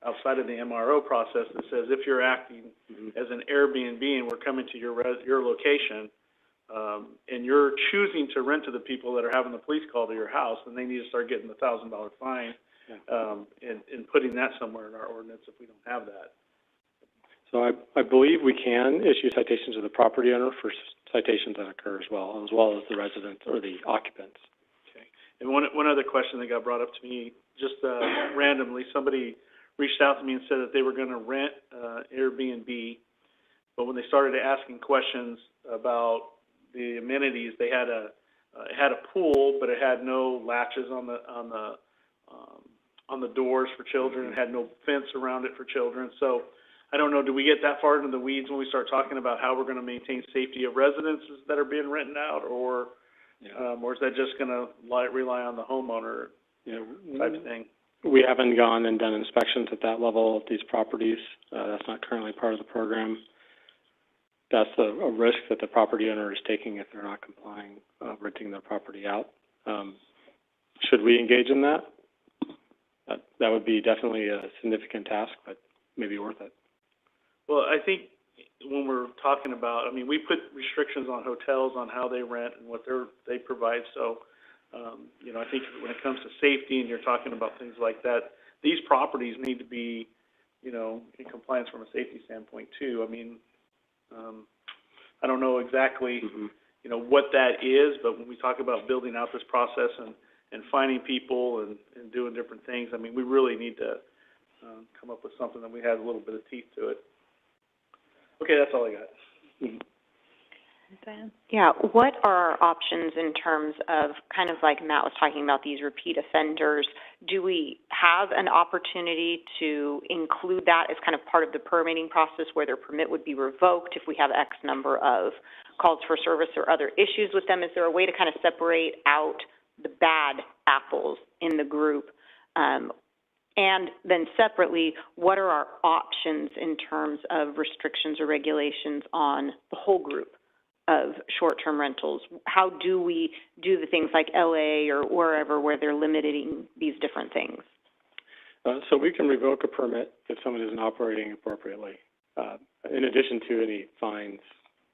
outside of the MRO process that says if you're acting as an Airbnb and we're coming to your location, and you're choosing to rent to the people that are having the police call to your house, then they need to start getting the $1,000 fine, and putting that somewhere in our ordinance if we don't have that. So I believe we can issue citations to the property owner for citations that occur as well as the residents or the occupants. Okay. And one other question that got brought up to me, just randomly, somebody reached out to me and said that they were going to rent Airbnb, but when they started asking questions about the amenities, they had it had a pool, but it had no latches on the doors for children. It had no fence around it for children. So I don't know, do we get that far into the weeds when we start talking about how we're going to maintain safety of residences that are being rented out, or is that just going to rely on the homeowner type of thing? We haven't gone and done inspections at that level of these properties. That's not currently part of the program. That's a risk that the property owner is taking if they're not complying, renting their property out. Should we engage in that? That would be definitely a significant task, but maybe worth it. Well, I think when we're talking about, I mean, we put restrictions on hotels on how they rent and what they provide. So, I think when it comes to safety and you're talking about things like that, these properties need to be, in compliance from a safety standpoint too. I mean, I don't know exactly, what that is, but when we talk about building out this process and finding people and doing different things, I mean, we really need to come up with something that we has a little bit of teeth to it. Okay, that's all I got. Diane? Yeah, what are our options in terms of, kind of like Matt was talking about, these repeat offenders? Do we have an opportunity to include that as kind of part of the permitting process where their permit would be revoked if we have X number of calls for service or other issues with them? Is there a way to kind of separate out the bad apples in the group? And then separately, what are our options in terms of restrictions or regulations on the whole group of short-term rentals? How do we do the things like LA or wherever where they're limiting these different things? So we can revoke a permit if someone isn't operating appropriately, in addition to any fines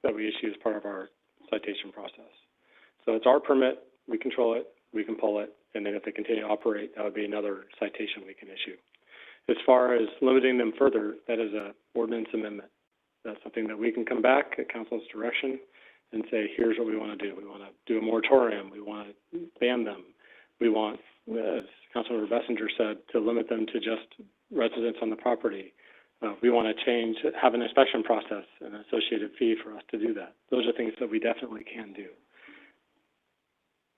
that we issue as part of our citation process. So it's our permit, we control it, we can pull it, and then if they continue to operate, that would be another citation we can issue. As far as limiting them further, that is an ordinance amendment. That's something that we can come back at council's direction and say, here's what we want to do. We want to do a moratorium. We want to ban them. We want, as Councilmember Bessinger said, to limit them to just residents on the property. We want to have an inspection process and an associated fee for us to do that. Those are things that we definitely can do.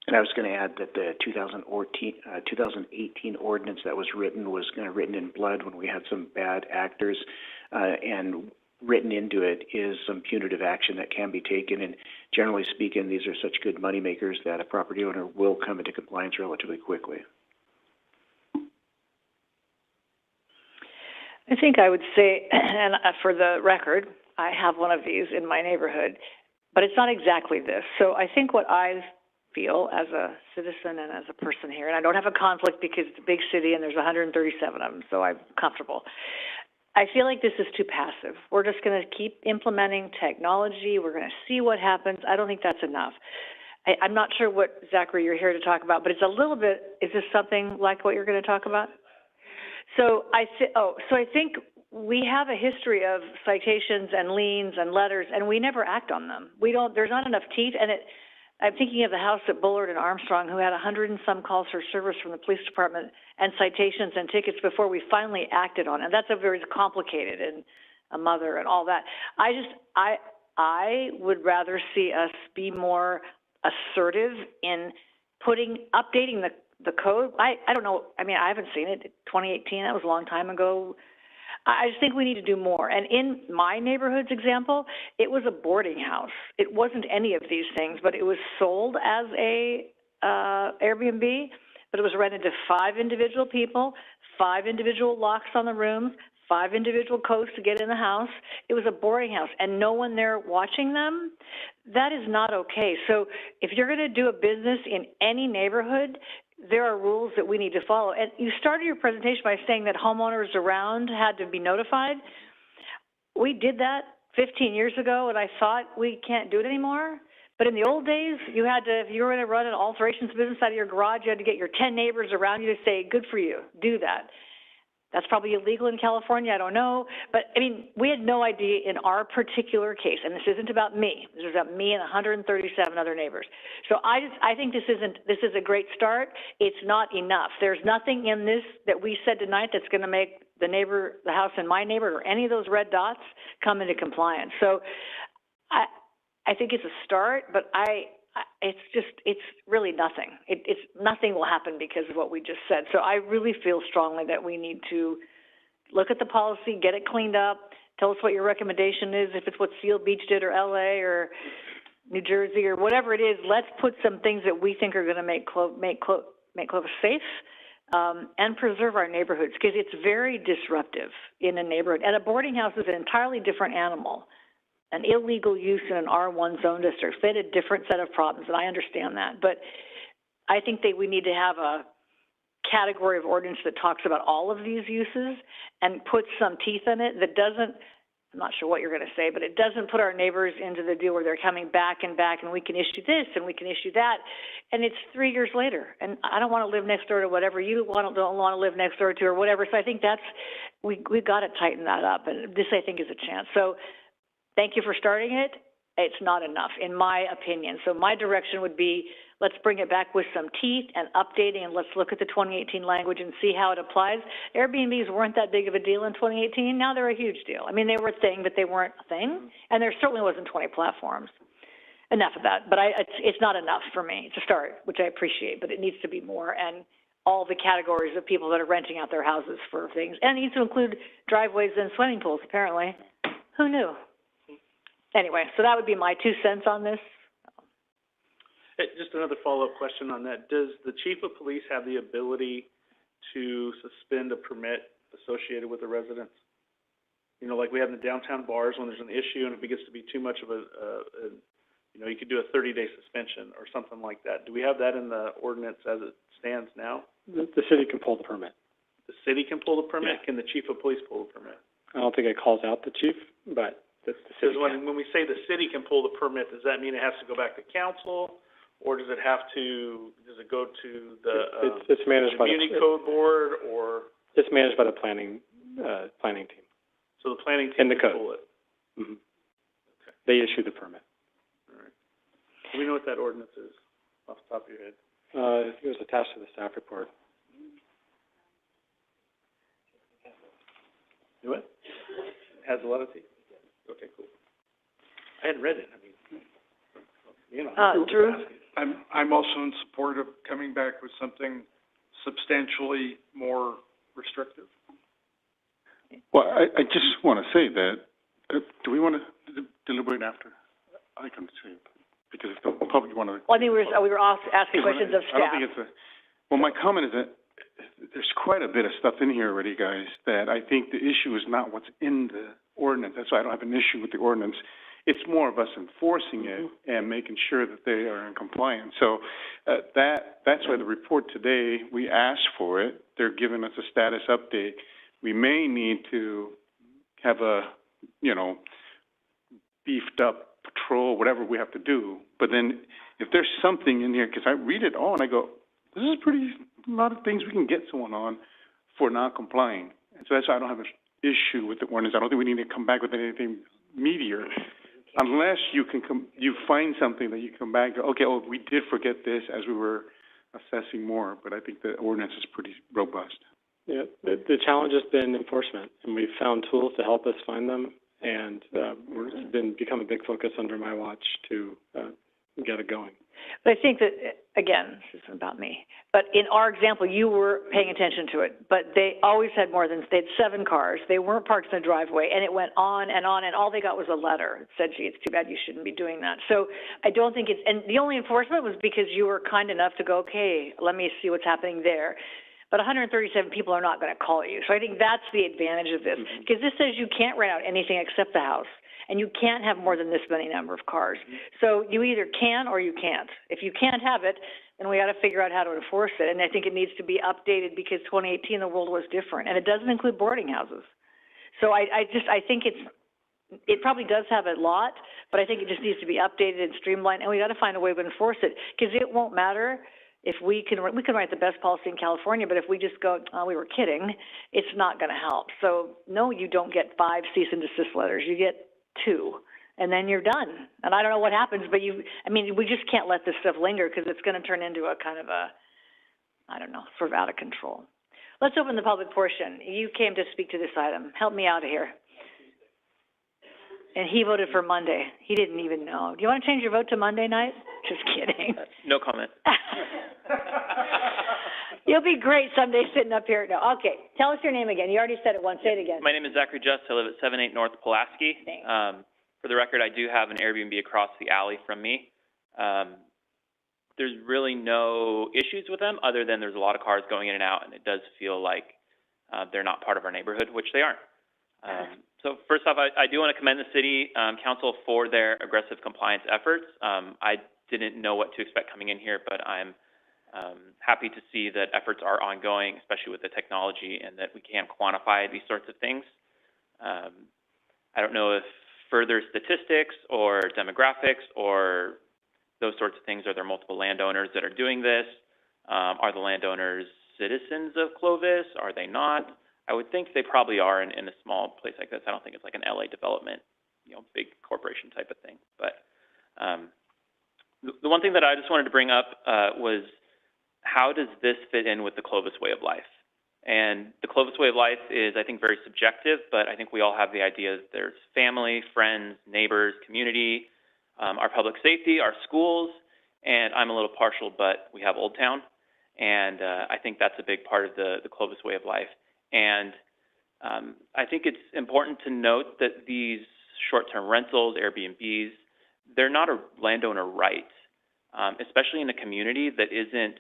And I was going to add that the 2018 ordinance that was written in blood when we had some bad actors, and written into it is some punitive action that can be taken. And generally speaking, these are such good money makers that a property owner will come into compliance relatively quickly. I think I would say, and for the record, I have one of these in my neighborhood, but it's not exactly this. So I think what I feel as a citizen and as a person here, and I don't have a conflict because it's a big city and there's 137 of them, so I'm comfortable. I feel like this is too passive. We're just going to keep implementing technology. We're going to see what happens. I don't think that's enough. I'm not sure what, Zachary, you're here to talk about, but it's a little bit, is this something like what you're going to talk about? So I think we have a history of citations and liens and letters, and we never act on them. There's not enough teeth, and I'm thinking of the house at Bullard and Armstrong, who had 100 and some calls for service from the police department and citations and tickets before we finally acted on it. And that's a very complicated, and a mother and all that. I would rather see us be more assertive in updating the code. I don't know. I mean, I haven't seen it. 2018, that was a long time ago. I just think we need to do more. And in my neighborhood's example, it was a boarding house. It wasn't any of these things, but it was sold as a Airbnb. but it was rented to 5 individual people, 5 individual locks on the rooms, 5 individual codes to get in the house. It was a boarding house, and no one there watching them. That is not okay. So if you're going to do a business in any neighborhood, there are rules that we need to follow. And you started your presentation by saying that homeowners around had to be notified. We did that 15 years ago, and I thought we can't do it anymore. But in the old days, you had to, if you were going to run an alterations business out of your garage, you had to get your 10 neighbors around you to say, good for you, do that. That's probably illegal in California, I don't know. But, I mean, we had no idea in our particular case, and this isn't about me. This is about me and 137 other neighbors. So I think this is a great start. It's not enough. There's nothing in this that we said tonight that's going to make the house in my neighborhood or any of those red dots come into compliance. So I think it's a start, but it's really nothing. It's nothing will happen because of what we just said. So I really feel strongly that we need to look at the policy, get it cleaned up, tell us what your recommendation is, if it's what Seal Beach did or LA or New Jersey or whatever it is. Let's put some things that we think are going to make Clovis safe and preserve our neighborhoods, because it's very disruptive in a neighborhood. And a boarding house is an entirely different animal. An illegal use in an R1 zone district, they had a different set of problems, and I understand that. But I think that we need to have a category of ordinance that talks about all of these uses and puts some teeth in it that doesn't, I'm not sure what you're going to say, but it doesn't put our neighbors into the deal where they're coming back, and we can issue this and we can issue that, and it's 3 years later. And I don't want to live next door to whatever you don't want to live next door to or whatever. So I think we've got to tighten that up, and this, I think, is a chance. So thank you for starting it. It's not enough, in my opinion. So my direction would be, let's bring it back with some teeth and updating, and let's look at the 2018 language and see how it applies. Airbnbs weren't that big of a deal in 2018. Now they're a huge deal. I mean, they were a thing, but they weren't a thing. And there certainly wasn't 20 platforms. Enough of that. But it's not enough for me. It's a start, which I appreciate, but it needs to be more. And all the categories of people that are renting out their houses for things. And it needs to include driveways and swimming pools, apparently. Who knew? Anyway, so that would be my 2 cents on this. Hey, just another follow-up question on that. Does the chief of police have the ability to suspend a permit associated with a residence? You know, like we have in the downtown bars when there's an issue, and if it gets to be too much of you could do a 30-day suspension or something like that. Do we have that in the ordinance as it stands now? The city can pull the permit. The city can pull the permit? Yeah. Can the chief of police pull the permit? I don't think it calls out the chief, but the city can. When we say the city can pull the permit, does that mean it has to go back to council, or does it go to the it's managed by community code board, or? It's managed by the planning team. So the planning team can pull it. Mm-hmm. Okay. They issue the permit. All right. Do we know what that ordinance is off the top of your head? It was attached to the staff report. You what? It has a lot of teeth. Okay, cool. I hadn't read it. I mean, Drew? I'm also in support of coming back with something substantially more restrictive. Well, I just want to say that, do we want to deliberate after? I can say it, because if the public want to. Well, I think we were asking questions of staff. I don't think well, my comment is that there's quite a bit of stuff in here already, guys, that I think the issue is not what's in the ordinance. That's why I don't have an issue with the ordinance. It's more of us enforcing it and making sure that they are in compliance. So that's why the report today, we asked for it. They're giving us a status update. We may need to have a, beefed up patrol, whatever we have to do. But then if there's something in here, because I read it all and I go, this is a lot of things we can get someone on for not complying. And so that's why I don't have an issue with the ordinance. I don't think we need to come back with anything meatier, unless you find something that you come back to, okay, we did forget this as we were assessing more, but I think the ordinance is pretty robust. Yeah, the challenge has been enforcement, and we've found tools to help us find them, and it's become a big focus under my watch to get it going. But I think that, again, this isn't about me, but in our example, you were paying attention to it, but they always had more than, they had 7 cars, they weren't parked in the driveway, and it went on, and all they got was a letter that said, gee, it's too bad, you shouldn't be doing that. So I don't think it's, and the only enforcement was because you were kind enough to go, okay, let me see what's happening there. But 137 people are not going to call you. So I think that's the advantage of this, because this says you can't rent out anything except the house. And you can't have more than this many number of cars. So you either can or you can't. If you can't have it, then we got to figure out how to enforce it. And I think it needs to be updated because 2018, the world was different. And it doesn't include boarding houses. So I think it probably does have a lot, but I think it just needs to be updated and streamlined. And we got to find a way to enforce it, because it won't matter if we can write the best policy in California, but if we just go, oh, we were kidding, it's not going to help. So no, you don't get 5 cease and desist letters. You get 2, and then you're done. And I don't know what happens, but we just can't let this stuff linger, because it's going to turn into a kind of a, I don't know, sort of out of control. Let's open the public portion. You came to speak to this item. Help me out of here. And he voted for Monday. He didn't even know. Do you want to change your vote to Monday night? Just kidding. No comment. You'll be great someday sitting up here. No, okay. Tell us your name again. You already said it once. Say it again. My name is Zachary Just. I live at 78 North Pulaski. Thanks. For the record, I do have an Airbnb across the alley from me. There's really no issues with them, other than there's a lot of cars going in and out, and it does feel like they're not part of our neighborhood, which they aren't. So first off, I do want to commend the City Council for their aggressive compliance efforts. I didn't know what to expect coming in here, but I'm happy to see that efforts are ongoing, especially with the technology, and that we can quantify these sorts of things. I don't know if further statistics or demographics or those sorts of things, are there multiple landowners that are doing this? Are the landowners citizens of Clovis? Are they not? I would think they probably are in a small place like this. I don't think it's like an LA development, big corporation type of thing. But the one thing that I just wanted to bring up was, how does this fit in with the Clovis way of life? And the Clovis way of life is, I think, very subjective, but I think we all have the idea that there's family, friends, neighbors, community, our public safety, our schools, and I'm a little partial, but we have Old Town, and I think that's a big part of the Clovis way of life. And I think it's important to note that these short-term rentals, Airbnbs, they're not a landowner right, especially in a community that isn't,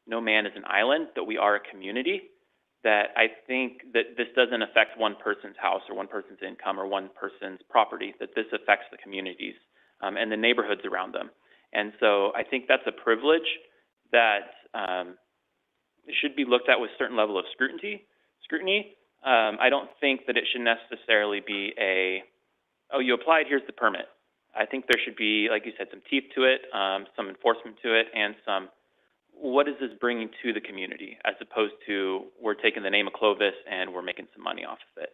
no man is an island, that we are a community, that I think that this doesn't affect one person's house or one person's income or one person's property, that this affects the communities and the neighborhoods around them. And so I think that's a privilege that should be looked at with a certain level of scrutiny. I don't think that it should necessarily be oh, you applied, here's the permit. I think there should be, like you said, some teeth to it, some enforcement to it, and some, what is this bringing to the community, as opposed to we're taking the name of Clovis and we're making some money off of it.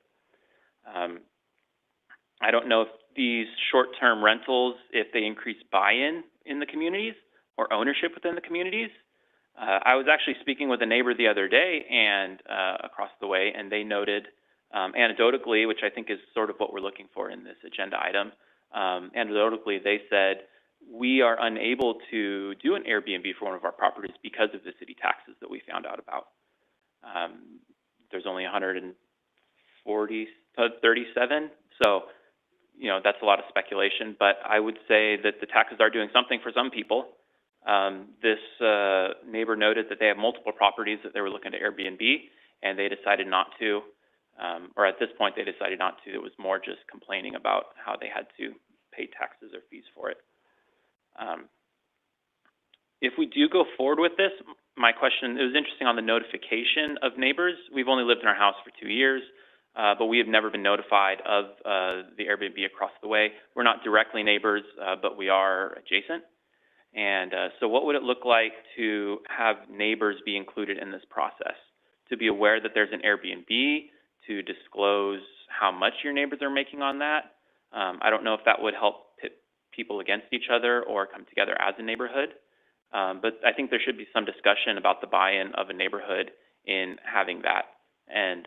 I don't know if these short-term rentals, if they increase buy-in in the communities or ownership within the communities. I was actually speaking with a neighbor the other day and across the way, and they noted anecdotally, which I think is sort of what we're looking for in this agenda item, anecdotally they said, we are unable to do an Airbnb for one of our properties because of the city taxes that we found out about. There's only 137, so that's a lot of speculation, but I would say that the taxes are doing something for some people. This neighbor noted that they have multiple properties that they were looking to Airbnb, and they decided not to, or at this point they decided not to. It was more just complaining about how they had to pay taxes or fees for it. If we do go forward with this, my question, it was interesting on the notification of neighbors. We've only lived in our house for 2 years, but we have never been notified of the Airbnb across the way. We're not directly neighbors, but we are adjacent. And so what would it look like to have neighbors be included in this process? To be aware that there's an Airbnb, to disclose how much your neighbors are making on that? I don't know if that would help pit people against each other or come together as a neighborhood. But I think there should be some discussion about the buy-in of a neighborhood in having that. And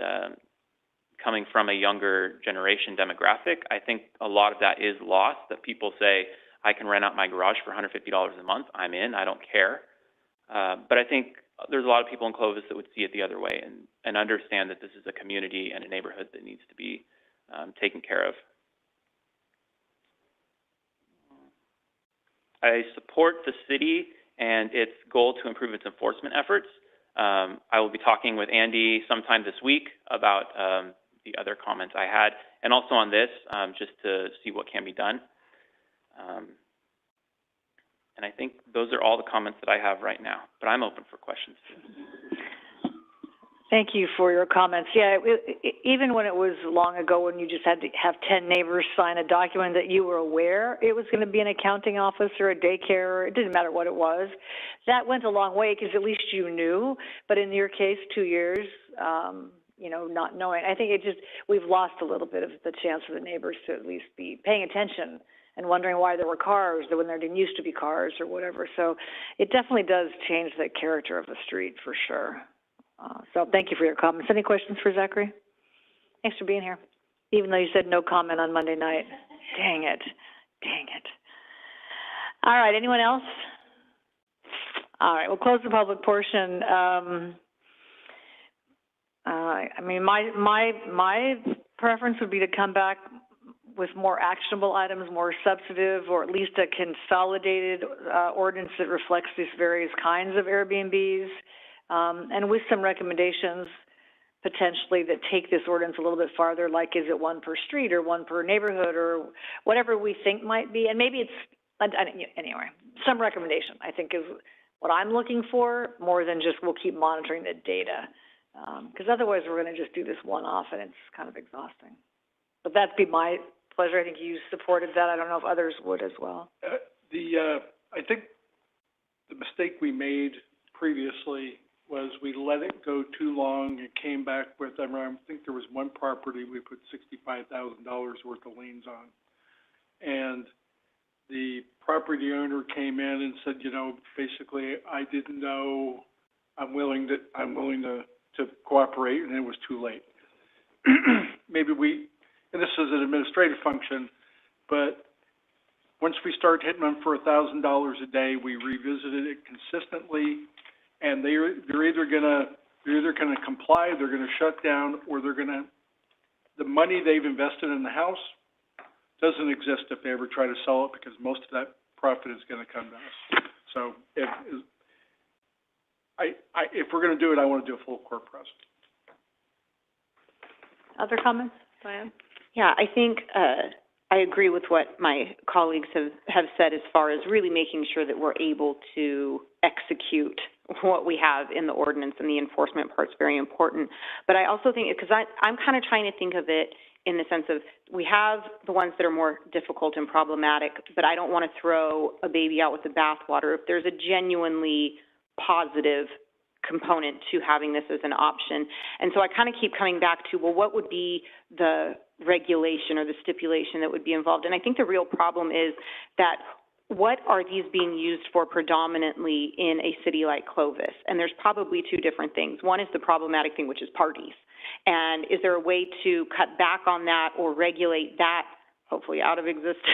coming from a younger generation demographic, I think a lot of that is lost, that people say, I can rent out my garage for $150 a month, I'm in, I don't care. But I think there's a lot of people in Clovis that would see it the other way and understand that this is a community and a neighborhood that needs to be taken care of. I support the city and its goal to improve its enforcement efforts. I will be talking with Andy sometime this week about the other comments I had, and also on this, just to see what can be done. And I think those are all the comments that I have right now, but I'm open for questions too. Thank you for your comments. Yeah, even when it was long ago when you just had to have 10 neighbors sign a document that you were aware it was going to be an accounting office or a daycare, it didn't matter what it was, that went a long way because at least you knew. But in your case, 2 years, you know, not knowing, I think we've lost a little bit of the chance for the neighbors to at least be paying attention and wondering why there were cars when there didn't used to be cars or whatever. So it definitely does change the character of the street for sure. So thank you for your comments. Any questions for Zachary? Thanks for being here, even though you said no comment on Monday night. Dang it. Dang it. All right, anyone else? All right, we'll close the public portion. I mean, my preference would be to come back with more actionable items, more substantive, or at least a consolidated ordinance that reflects these various kinds of Airbnbs. And with some recommendations potentially that take this ordinance a little bit farther, like is it one per street or one per neighborhood or whatever we think might be. And maybe it's, anyway, some recommendation I think is what I'm looking for, more than just we'll keep monitoring the data. Because otherwise we're going to just do this one-off and it's kind of exhausting. But that'd be my pleasure. I think you supported that. I don't know if others would as well. I think the mistake we made previously was we let it go too long and came back with, I think there was one property we put $65,000 worth of liens on. And the property owner came in and said, you know, basically, I didn't know, I'm willing to cooperate, and it was too late. Maybe and this is an administrative function, but once we start hitting them for $1,000 a day, we revisited it consistently, and they're either gonna comply, they're gonna shut down, or the money they've invested in the house doesn't exist if they ever try to sell it, because most of that profit is gonna come to us. So if we're gonna do it, I want to do a full court process. Other comments, Diane? Yeah, I think I agree with what my colleagues have said as far as really making sure that we're able to execute what we have in the ordinance, and the enforcement part's very important. But I also think, because I'm kind of trying to think of it in the sense of we have the ones that are more difficult and problematic, but I don't want to throw a baby out with the bathwater. If there's a genuinely positive component to having this as an option. And so I kind of keep coming back to, well, what would be the regulation or the stipulation that would be involved? And I think the real problem is that what are these being used for predominantly in a city like Clovis? And there's probably two different things. One is the problematic thing, which is parties. And is there a way to cut back on that or regulate that, hopefully out of existence,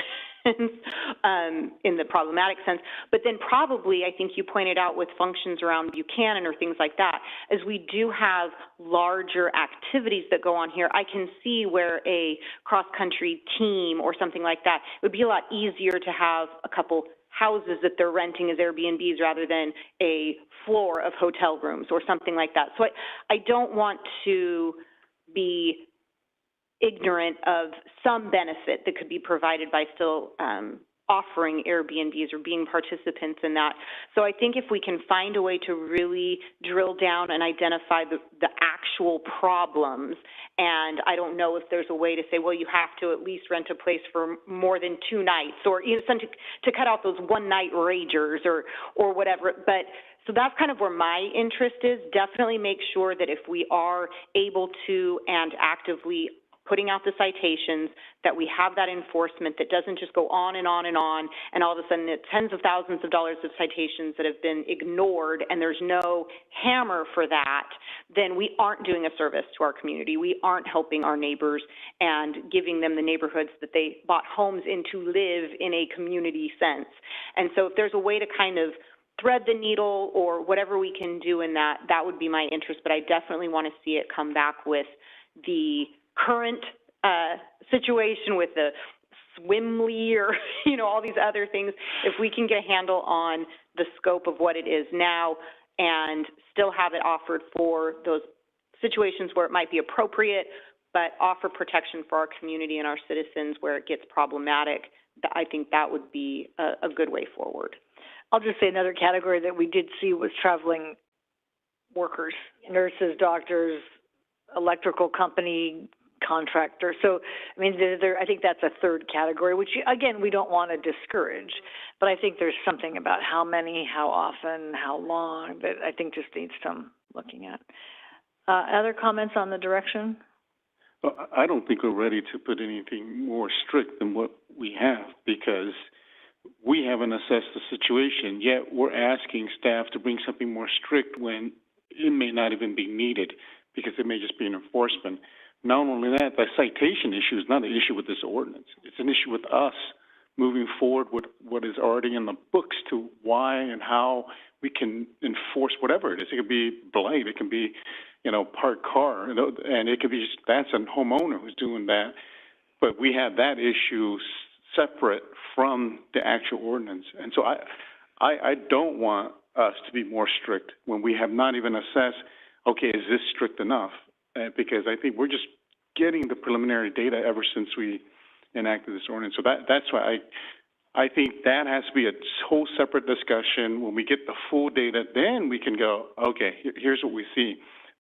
in the problematic sense? But then probably, I think you pointed out with functions around Buchanan or things like that, as we do have larger activities that go on here, I can see where a cross-country team or something like that, it would be a lot easier to have a couple houses that they're renting as Airbnbs rather than a floor of hotel rooms or something like that. So I don't want to be ignorant of some benefit that could be provided by still offering Airbnbs or being participants in that. So I think if we can find a way to really drill down and identify the actual problems, and I don't know if there's a way to say, well, you have to at least rent a place for more than 2 nights, or to cut out those one-night ragers or whatever. But so that's kind of where my interest is. Definitely make sure that if we are able to and actively putting out the citations, that we have that enforcement that doesn't just go on and on and on, and all of a sudden it's tens of thousands of dollars of citations that have been ignored and there's no hammer for that, then we aren't doing a service to our community. We aren't helping our neighbors and giving them the neighborhoods that they bought homes in to live in a community sense. And so if there's a way to kind of thread the needle or whatever we can do in that, that would be my interest, but I definitely want to see it come back with the current situation with the swimly or, you know, all these other things. If we can get a handle on the scope of what it is now and still have it offered for those situations where it might be appropriate, but offer protection for our community and our citizens where it gets problematic, I think that would be a good way forward. I'll just say another category that we did see was traveling workers, nurses, doctors, electrical company, contractor. So, I mean, I think that's a third category, which, again, we don't want to discourage. But I think there's something about how many, how often, how long that I think just needs some looking at. Other comments on the direction? Well, I don't think we're ready to put anything more strict than what we have, because we haven't assessed the situation, yet we're asking staff to bring something more strict when it may not even be needed, because it may just be an enforcement. Not only that, the citation issue is not an issue with this ordinance. It's an issue with us moving forward with what is already in the books to why and how we can enforce whatever it is. It could be blight, it can be, you know, parked car, and it could be just, that's a homeowner who's doing that. But we have that issue separate from the actual ordinance. And so I don't want us to be more strict when we have not even assessed, okay, is this strict enough? Because I think we're just getting the preliminary data ever since we enacted this ordinance. So that's why I think that has to be a whole separate discussion. When we get the full data, then we can go, okay, here's what we see.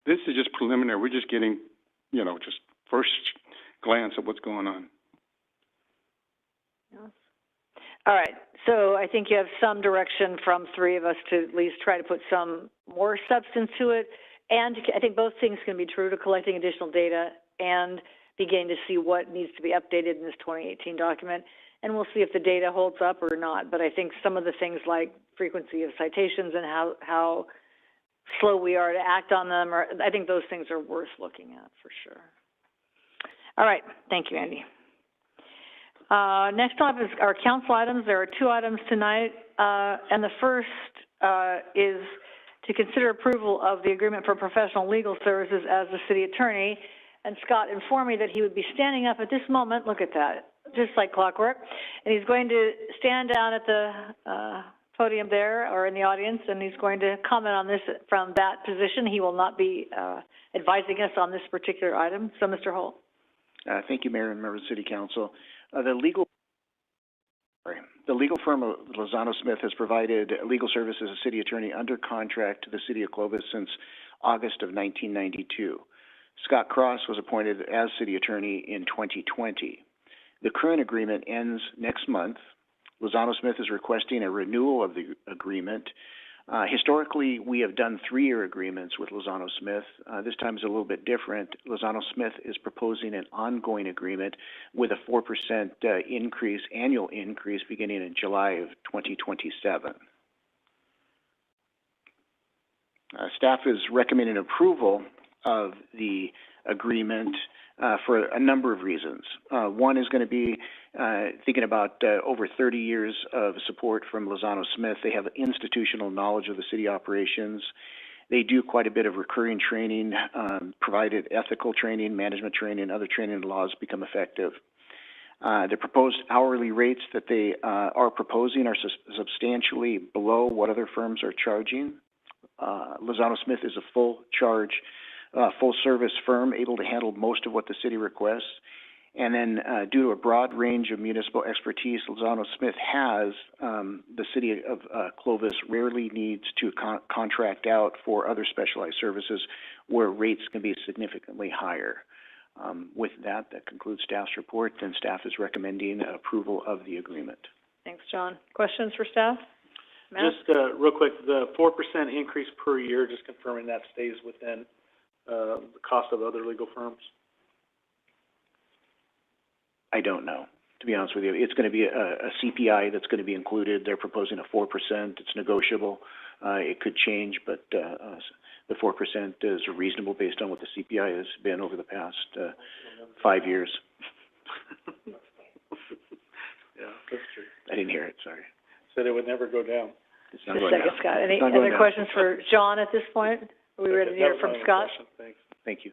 This is just preliminary. We're just getting, you know, just first glance at what's going on. Yes. All right. So I think you have some direction from three of us to at least try to put some more substance to it. And I think both things can be true, to collecting additional data and beginning to see what needs to be updated in this 2018 document. And we'll see if the data holds up or not. But I think some of the things like frequency of citations and how slow we are to act on them, I think those things are worth looking at for sure. All right. Thank you, Andy. Next up is our council items. There are two items tonight, and the first is to consider approval of the agreement for professional legal services as the city attorney. And Scott informed me that he would be standing up at this moment. Look at that, just like clockwork. And he's going to stand down at the podium there, or in the audience, and he's going to comment on this from that position. He will not be advising us on this particular item. So, Mr. Holt. Thank you, Mayor and members of the City Council. The legal firm of Lozano Smith has provided legal services as city attorney under contract to the city of Clovis since August of 1992. Scott Cross was appointed as city attorney in 2020. The current agreement ends next month. Lozano Smith is requesting a renewal of the agreement. Historically, we have done 3-year agreements with Lozano Smith. This time is a little bit different. Lozano Smith is proposing an ongoing agreement with a 4% increase, annual increase, beginning in July of 2027. Staff is recommending approval of the agreement for a number of reasons. One is going to be thinking about over 30 years of support from Lozano Smith. They have institutional knowledge of the city operations. They do quite a bit of recurring training, provided ethical training, management training, other training laws become effective. The proposed hourly rates that they are proposing are substantially below what other firms are charging. Lozano Smith is a full-service firm, able to handle most of what the city requests. And then due to a broad range of municipal expertise Lozano Smith has, the city of Clovis rarely needs to contract out for other specialized services where rates can be significantly higher. With that concludes staff's report, and staff is recommending approval of the agreement. Thanks, John. Questions for staff? Matt? Just real quick, the 4% increase per year, just confirming that stays within the cost of other legal firms? I don't know, to be honest with you. It's gonna be a CPI that's gonna be included. They're proposing a 4%. It's negotiable. It could change, but, the 4% is reasonable based on what the CPI has been over the past, 5 years. Yeah, that's true. I didn't hear it, sorry. Said it would never go down. It's not Just a going second, down. Scott. Any It's not going other down. questions for John at this point? Are we ready to hear from Scott? Thanks. Thank you.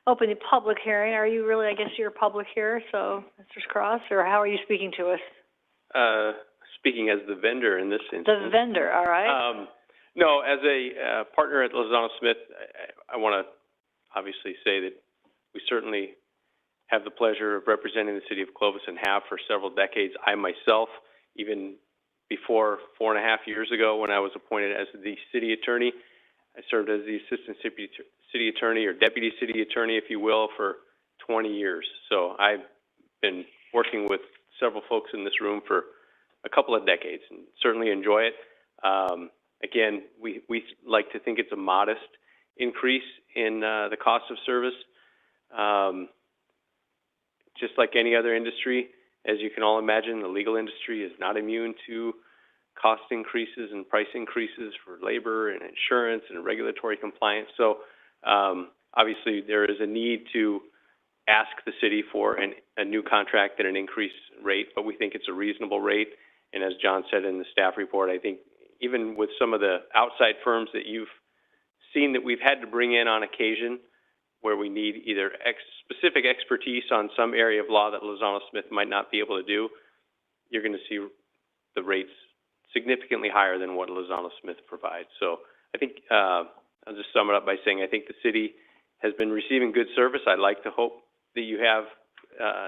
Open the public hearing. Are you really, I guess you're public here, so, Mr. Cross, or how are you speaking to us? Speaking as the vendor in this instance. The vendor, all right? No, as a partner at Lozano Smith, I want to obviously say that we certainly have the pleasure of representing the city of Clovis and have for several decades. I myself, even before 4.5 years ago when I was appointed as the city attorney, I served as the assistant city attorney or deputy city attorney, if you will, for 20 years. So I've been working with several folks in this room for a couple of decades and certainly enjoy it. Again, we like to think it's a modest increase in the cost of service. Just like any other industry, as you can all imagine, the legal industry is not immune to cost increases and price increases for labor and insurance and regulatory compliance. So obviously there is a need to ask the city for a new contract at an increased rate, but we think it's a reasonable rate. And as John said in the staff report, I think even with some of the outside firms that you've seen that we've had to bring in on occasion where we need either specific expertise on some area of law that Lozano Smith might not be able to do, you're going to see the rates significantly higher than what Lozano Smith provides. So I think I'll just sum it up by saying I think the city has been receiving good service. I'd like to hope that you have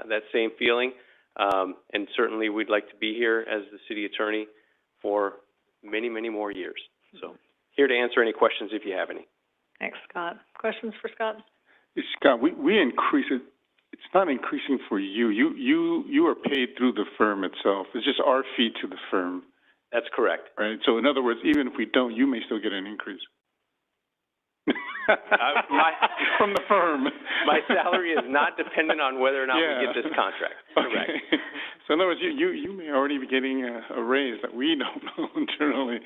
that same feeling. And certainly we'd like to be here as the city attorney for many, many more years. So here to answer any questions if you have any. Thanks, Scott. Questions for Scott? Scott, we increase it. It's not increasing for you. You are paid through the firm itself. It's just our fee to the firm. That's correct. Right. So in other words, even if we don't, you may still get an increase. From the firm. My salary is not dependent on whether or not we get this contract. Correct. Okay. So in other words, you may already be getting a raise that we don't know internally.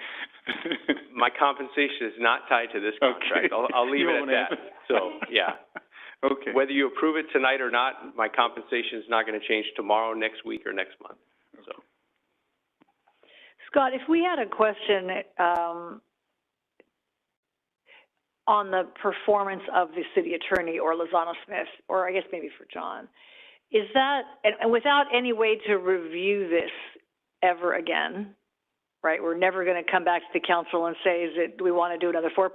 My compensation is not tied to this contract. Okay. I'll leave it at that. So, yeah. Okay. Whether you approve it tonight or not, my compensation is not going to change tomorrow, next week, or next month. So. Scott, if we had a question on the performance of the city attorney or Lozano Smith, or I guess maybe for John, is that, and without any way to review this ever again, right? We're never going to come back to the council and say, is it, do we want to do another 4%?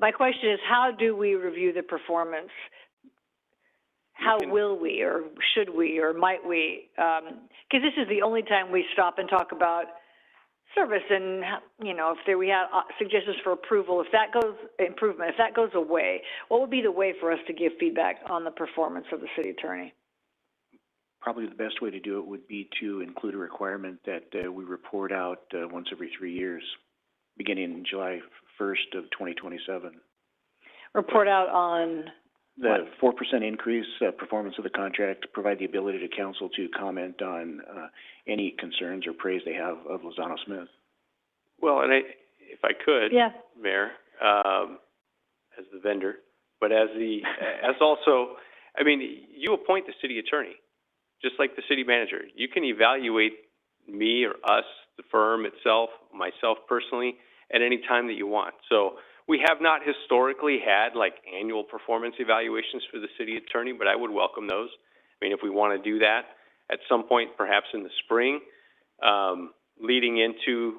My question is, how do we review the performance? How will we, or should we, or might we? Because this is the only time we stop and talk about service, and you know, if there, we had suggestions for approval, if that goes improvement, if that goes away, what would be the way for us to give feedback on the performance of the city attorney? Probably the best way to do it would be to include a requirement that we report out once every 3 years, beginning July 1st of 2027. Report out on the 4% increase, performance of the contract, provide the ability to council to comment on any concerns or praise they have of Lozano Smith. Well, and if I could, Mayor, as the vendor, but as the, as also, I mean, you appoint the city attorney, just like the city manager. You can evaluate me or us, the firm itself, myself personally, at any time that you want. So we have not historically had like annual performance evaluations for the city attorney, but I would welcome those. I mean, if we want to do that at some point, perhaps in the spring, leading into,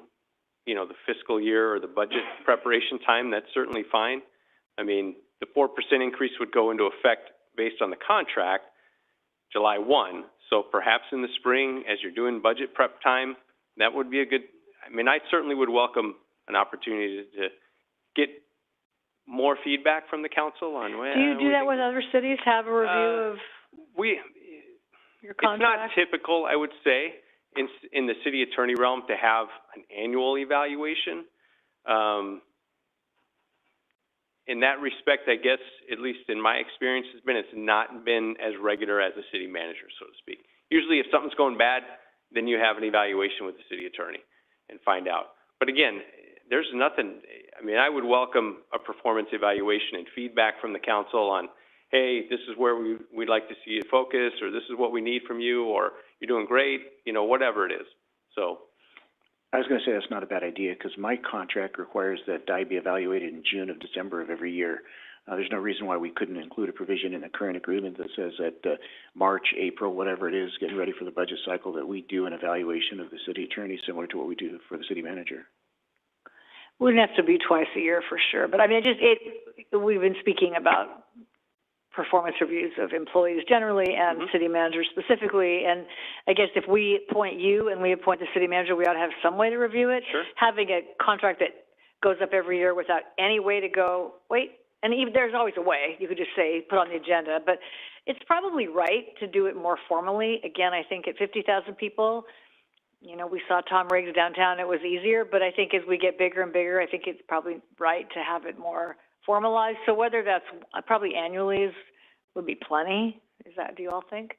you know, the fiscal year or the budget preparation time, that's certainly fine. I mean, the 4% increase would go into effect based on the contract July 1. So perhaps in the spring, as you're doing budget prep time, that would be a good, I mean, I certainly would welcome an opportunity to get more feedback from the council on when. Do you do that with other cities, have a review of your contract? It's not typical, I would say, in the city attorney realm to have an annual evaluation. in that respect, I guess, at least in my experience, it's not been as regular as a city manager, so to speak. Usually if something's going bad, then you have an evaluation with the city attorney and find out. But again, there's nothing, I mean, I would welcome a performance evaluation and feedback from the council on, hey, this is where we'd like to see you focus, or this is what we need from you, or you're doing great, you know, whatever it is. So. I was going to say that's not a bad idea, because my contract requires that I be evaluated in June of December of every year. There's no reason why we couldn't include a provision in the current agreement that says that March, April, whatever it is, getting ready for the budget cycle, that we do an evaluation of the city attorney similar to what we do for the city manager. Wouldn't have to be twice a year for sure, but I mean, we've been speaking about performance reviews of employees generally and city managers specifically, and I guess if we appoint you and we appoint the city manager, we ought to have some way to review it. Sure. Having a contract that goes up every year without any way to go, wait, and even there's always a way, you could just say, put on the agenda, but it's probably right to do it more formally. Again, I think at 50,000 people, you know, we saw Tom Riggs downtown, it was easier, but I think as we get bigger and bigger, I think it's probably right to have it more formalized. So whether that's probably annually would be plenty. Do you all think?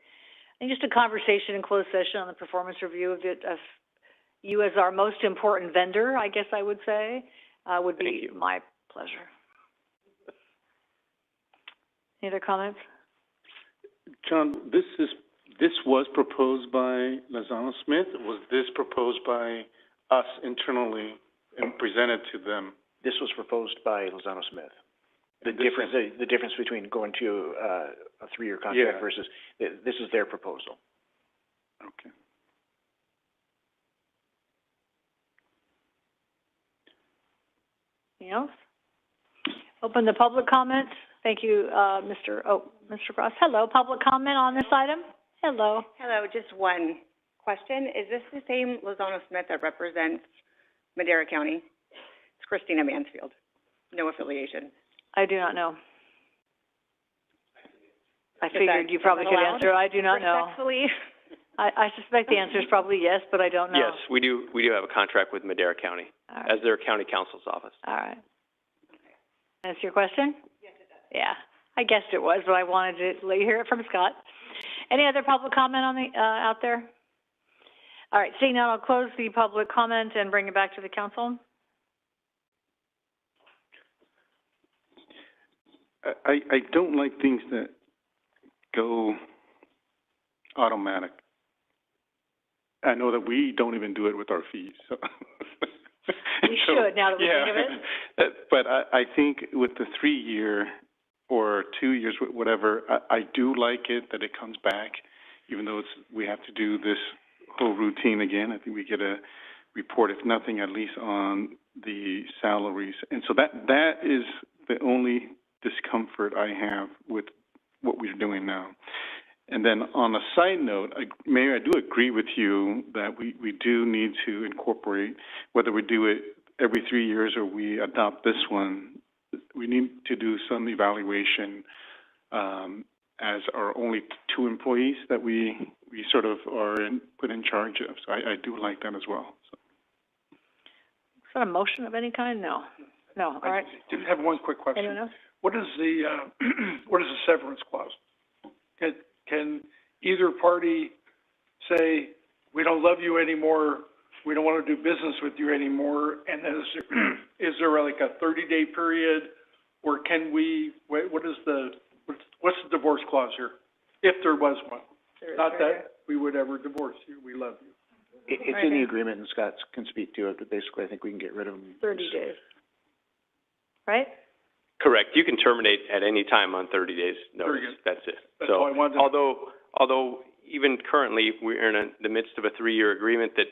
And just a conversation in closed session on the performance review of you as our most important vendor, I guess I would say, would be my pleasure. Any other comments? John, this was proposed by Lozano Smith. Was this proposed by us internally and presented to them? This was proposed by Lozano Smith. The difference between going to a 3-year contract versus this is their proposal. Okay. Anything else? Open the public comment. Thank you, Mr. Cross. Hello, public comment on this item? Hello. Hello, just one question. Is this the same Lozano Smith that represents Madera County? It's Christina Mansfield. No affiliation. I do not know. I figured you probably could answer. I do not know. Respectfully. I suspect the answer is probably yes, but I don't know. Yes, we do have a contract with Madera County as their county counsel's office. All right. That's your question? Yes, it does. Yeah, I guessed it was, but I wanted to let you hear it from Scott. Any other public comment on the out there? All right, seeing none, I'll close the public comment and bring it back to the council. I don't like things that go automatic. I know that we don't even do it with our fees, so. We should, now that we think of it. But I think with the 3-year or 2 years, whatever, I do like it that it comes back, even though we have to do this whole routine again. I think we get a report, if nothing, at least on the salaries. And so that is the only discomfort I have with what we're doing now. And then on a side note, Mayor, I do agree with you that we do need to incorporate, whether we do it every 3 years or we adopt this one, we need to do some evaluation as our only 2 employees that we sort of are put in charge of. So I do like that as well. So. Is that a motion of any kind? No. No, all right. I did have one quick question. Anyone else? What is the severance clause? Can either party say, we don't love you anymore, we don't want to do business with you anymore, and then is there like a 30-day period, or can we, what's the divorce clause here, if there was one? Not that we would ever divorce you, we love you. It's in the agreement, and Scott can speak to it, but basically I think we can get rid of them. 30 days. Right? Correct. You can terminate at any time on 30 days notice. That's it. That's all I wanted to although even currently we're in the midst of a 3-year agreement that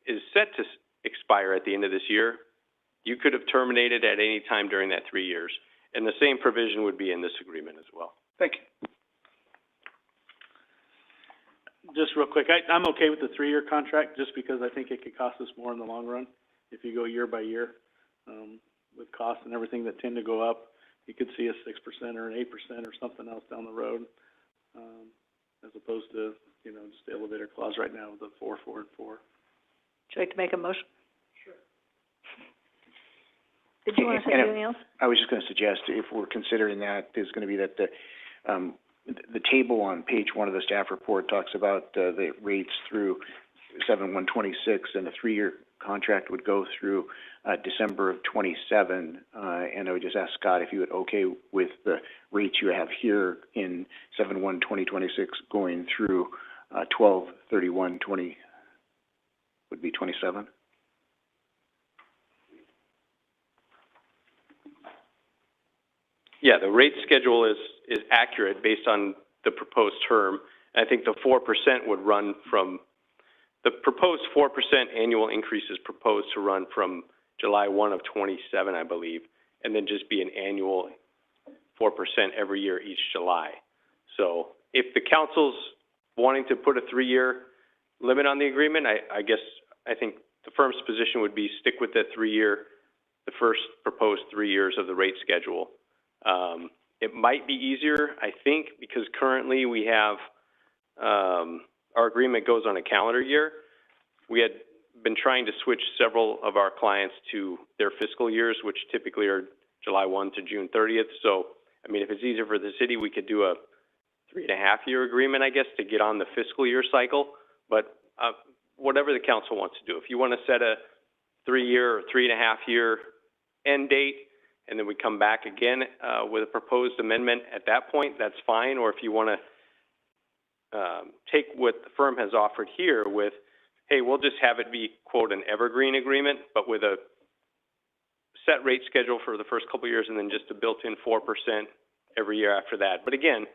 is set to expire at the end of this year, you could have terminated at any time during that 3 years. And the same provision would be in this agreement as well. Thank you. Just real quick, I'm okay with the 3-year contract just because I think it could cost us more in the long run if you go year by year. With costs and everything that tend to go up, you could see a 6% or an 8% or something else down the road, as opposed to, just the elevator clause right now with the 4, 4, and 4. Would you like to make a motion? Sure. Did you want to say And anything else? I was just gonna suggest, if we're considering that, is gonna be that the table on page 1 of the staff report talks about, the rates through 7/1/26, and the 3-year contract would go through, December of 27. And I would just ask Scott if you would okay with the rates you have here in 7/1/2026 going through, 12/31/20, would be 27? Yeah, the rate schedule is accurate based on the proposed term. I think the 4% would run from, the proposed 4% annual increase is proposed to run from July 1 of 27, I believe, and then just be an annual 4% every year each July. So if the council's wanting to put a 3-year limit on the agreement, I think the firm's position would be stick with the 3-year, the first proposed 3 years of the rate schedule. It might be easier, I think, because currently we have, our agreement goes on a calendar year. We had been trying to switch several of our clients to their fiscal years, which typically are July 1 to June 30th. So, I mean, if it's easier for the city, we could do a 3.5-year agreement, I guess, to get on the fiscal year cycle. But whatever the council wants to do. If you want to set a 3-year or 3.5-year end date, and then we come back again with a proposed amendment at that point, that's fine. Or if you want to take what the firm has offered here with, hey, we'll just have it be, quote, an evergreen agreement, but with a set rate schedule for the first couple of years and then just a built-in 4% every year after that. But again,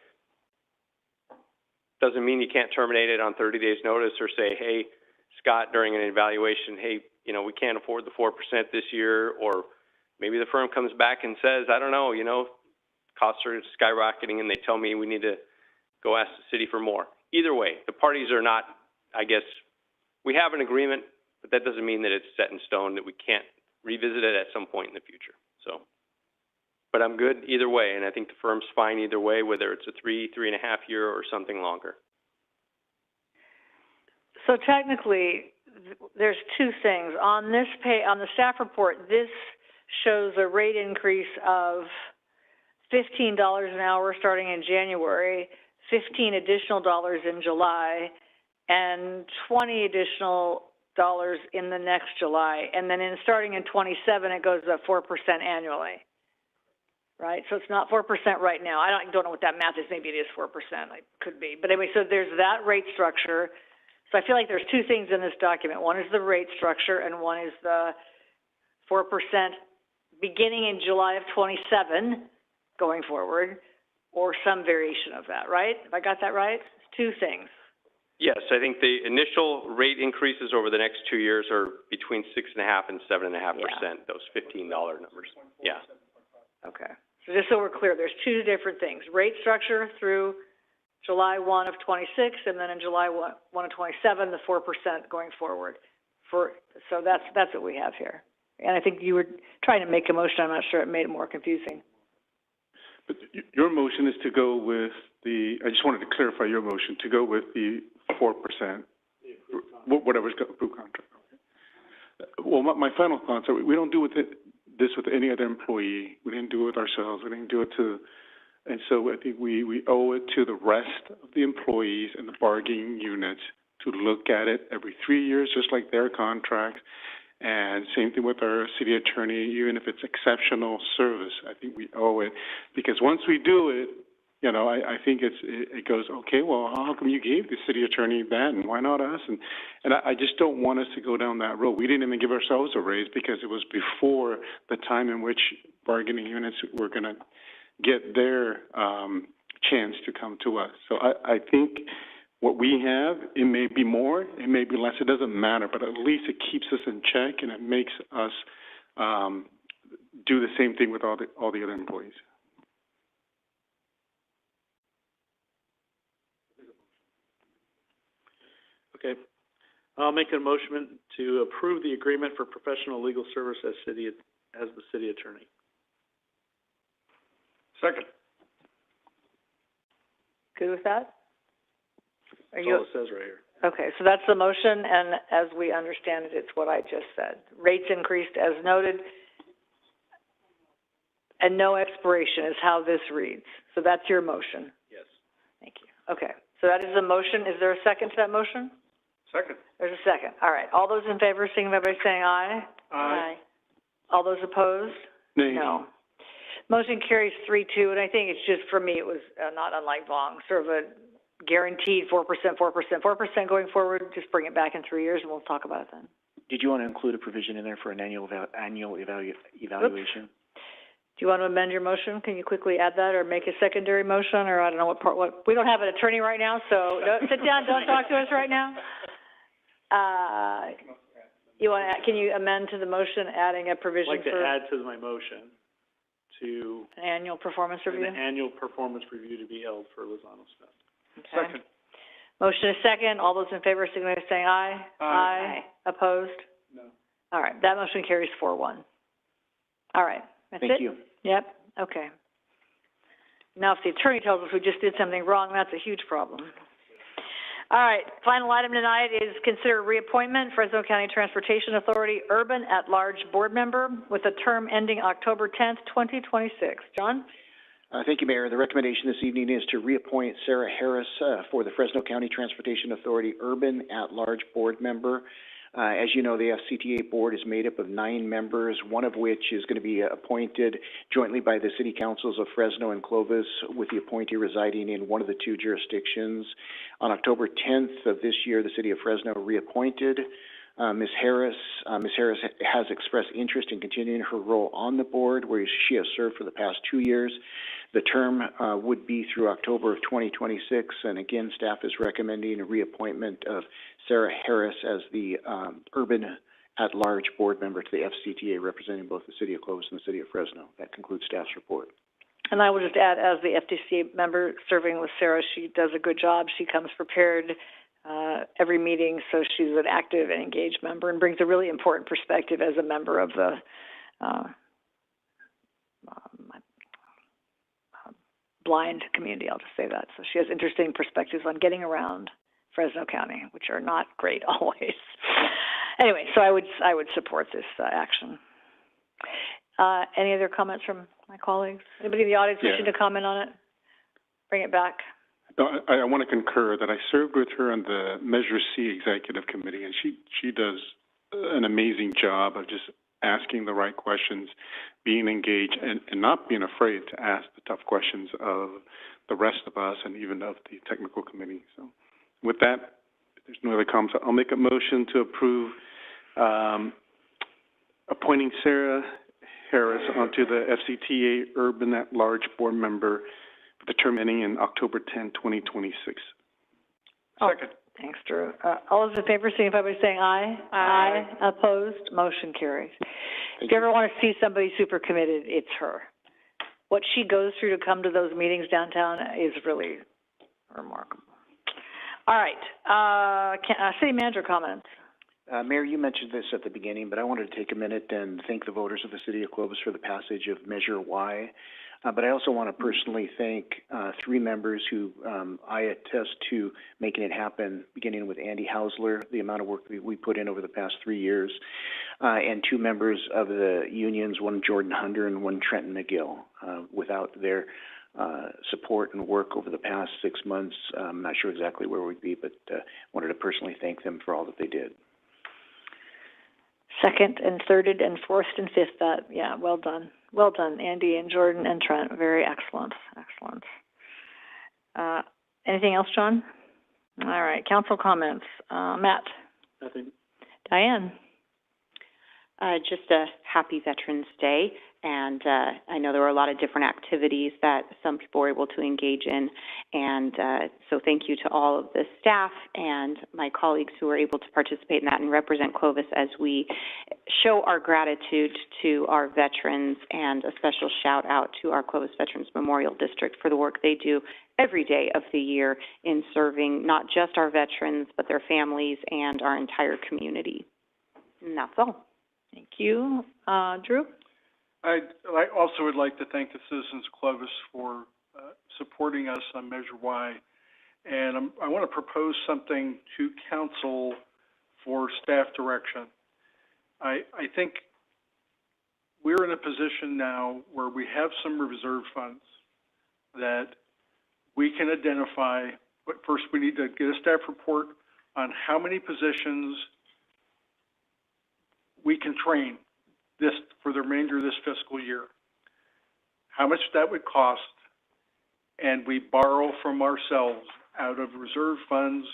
doesn't mean you can't terminate it on 30 days notice or say, hey, Scott, during an evaluation, hey, you know, we can't afford the 4% this year, or maybe the firm comes back and says, I don't know, you know, costs are skyrocketing and they tell me we need to go ask the city for more. Either way, the parties are not, I guess, we have an agreement, but that doesn't mean that it's set in stone, that we can't revisit it at some point in the future. So, but I'm good either way, and I think the firm's fine either way, whether it's a 3.5 year or something longer. So technically, there's two things. On this on the staff report, this shows a rate increase of $15 an hour starting in January, $15 additional in July, and $20 additional in the next July. And then starting in 27, it goes up 4% annually. Right? So it's not 4% right now. I don't know what that math is. Maybe it is 4%. It could be. But anyway, so there's that rate structure. So I feel like there's two things in this document. One is the rate structure, and one is the 4% beginning in July of 27 going forward, or some variation of that, right? Have I got that right? Two things. Yes, I think the initial rate increases over the next 2 years are between 6.5% and 7.5%, those $15 numbers. Yeah. Okay. So just so we're clear, there's two different things. Rate structure through July 1 of 26, and then in July 1 of 27, the 4% going forward. So that's what we have here. And I think you were trying to make a motion. I'm not sure it made it more confusing. But your motion is to go with I just wanted to clarify your motion, to go with the 4%, whatever's got approved contract. Okay. Well, my final thoughts are we don't do this with any other employee. We didn't do it with ourselves. We didn't do it and so I think we owe it to the rest of the employees and the bargaining units to look at it every 3 years, just like their contract. And same thing with our city attorney, even if it's exceptional service, I think we owe it. Because once we do it, you know, I think it goes, okay, well, how come you gave the city attorney that and why not us? And I just don't want us to go down that road. We didn't even give ourselves a raise because it was before the time in which bargaining units were going to get their chance to come to us. So I think what we have, it may be more, it may be less, it doesn't matter, but at least it keeps us in check and it makes us do the same thing with all the other employees. Okay. I'll make a motion to approve the agreement for professional legal service as the city attorney. Second. Good with that? That's all it says right here. Okay, so that's the motion, and as we understand it, it's what I just said. Rates increased as noted. and no expiration is how this reads. So that's your motion. Yes. Thank you. Okay, so that is the motion. Is there a second to that motion? Second. There's a second. All right. All those in favor, signify by saying aye. Aye. All those opposed? Nay. No. Motion carries 3-2, and I think it's just, for me, it was not unlike Vong, sort of a guaranteed 4% going forward. Just bring it back in 3 years, and we'll talk about it then. Did you want to include a provision in there for an annual evaluation? Do you want to amend your motion? Can you quickly add that, or make a secondary motion, or I don't know what, we don't have an attorney right now, so don't, sit down, don't talk to us right now. You want to, can you amend to the motion, adding a provision I'd like to for add to my motion to an annual performance review? an annual performance review to be held for Lozano Smith. Okay. Second. Motion is second. All those in favor, signify by saying aye. Aye. Opposed? No. All right, that motion carries 4-1. All right, that's it? Thank you. Yep, okay. Now, if the attorney tells us we just did something wrong, that's a huge problem. All right, final item tonight is consider reappointment, Fresno County Transportation Authority Urban at-Large Board Member with a term ending October 10th, 2026. John? Thank you, Mayor. The recommendation this evening is to reappoint Sarah Harris for the Fresno County Transportation Authority Urban at-Large Board Member. As you know, the FCTA board is made up of 9 members, one of which is going to be appointed jointly by the city councils of Fresno and Clovis, with the appointee residing in one of the 2 jurisdictions. On October 10th of this year, the city of Fresno reappointed Ms. Harris. Ms. Harris has expressed interest in continuing her role on the board, where she has served for the past 2 years. The term would be through October of 2026, and again, staff is recommending a reappointment of Sarah Harris as the Urban at-Large Board Member to the FCTA, representing both the city of Clovis and the city of Fresno. That concludes staff's report. And I will just add, as the FTCA member serving with Sarah, she does a good job. She comes prepared every meeting, so she's an active and engaged member and brings a really important perspective as a member of the blind community, I'll just say that. So she has interesting perspectives on getting around Fresno County, which are not great always. Anyway, so I would support this action. Any other comments from my colleagues? Anybody in the audience wishing to comment on it? Bring it back. I want to concur that I served with her on the Measure C Executive Committee, and she does an amazing job of just asking the right questions, being engaged, and not being afraid to ask the tough questions of the rest of us and even of the technical committee. So with that, if there's no other comments, I'll make a motion to approve appointing Sarah Harris onto the FCTA Urban at-Large Board Member with the term ending in October 10, 2026. Second. Thanks, Drew. All those in favor, signify by saying aye. Aye. Opposed? Motion carries. If you ever want to see somebody super committed, it's her. What she goes through to come to those meetings downtown is really remarkable. All right. City manager comments. Mayor, you mentioned this at the beginning, but I wanted to take a minute and thank the voters of the city of Clovis for the passage of Measure Y. But I also want to personally thank 3 members who I attest to making it happen, beginning with Andy Hausler, the amount of work that we put in over the past 3 years, and 2 members of the unions, one Jordan Hunter and one Trenton McGill. Without their support and work over the past 6 months, I'm not sure exactly where we'd be, but wanted to personally thank them for all that they did. Second and thirded and fourth and fifth, well done. Well done, Andy and Jordan and Trent. Very excellent, excellent. Anything else, John? All right, council comments. Matt? Nothing. Diane? Just a happy Veterans Day, and I know there were a lot of different activities that some people were able to engage in, and so thank you to all of the staff and my colleagues who were able to participate in that and represent Clovis as we show our gratitude to our veterans, and a special shout out to our Clovis Veterans Memorial District for the work they do every day of the year in serving not just our veterans, but their families and our entire community. And that's all. Thank you. Drew? I also would like to thank the citizens of Clovis for supporting us on Measure Y. And I want to propose something to council for staff direction. I think we're in a position now where we have some reserve funds that we can identify, but first we need to get a staff report on how many positions we can train this for the remainder of this fiscal year, how much that would cost, and we borrow from ourselves out of reserve funds,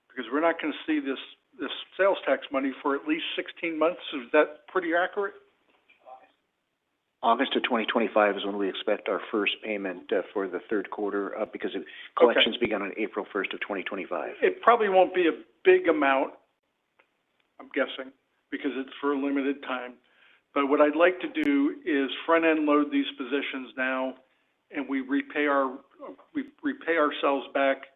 because we're not going to see this sales tax money for at least 16 months. Is that pretty accurate? August of 2025 is when we expect our first payment for the third quarter, because collections began on April 1st of 2025. It probably won't be a big amount, I'm guessing, because it's for a limited time. But what I'd like to do is front-end load these positions now, and we repay ourselves back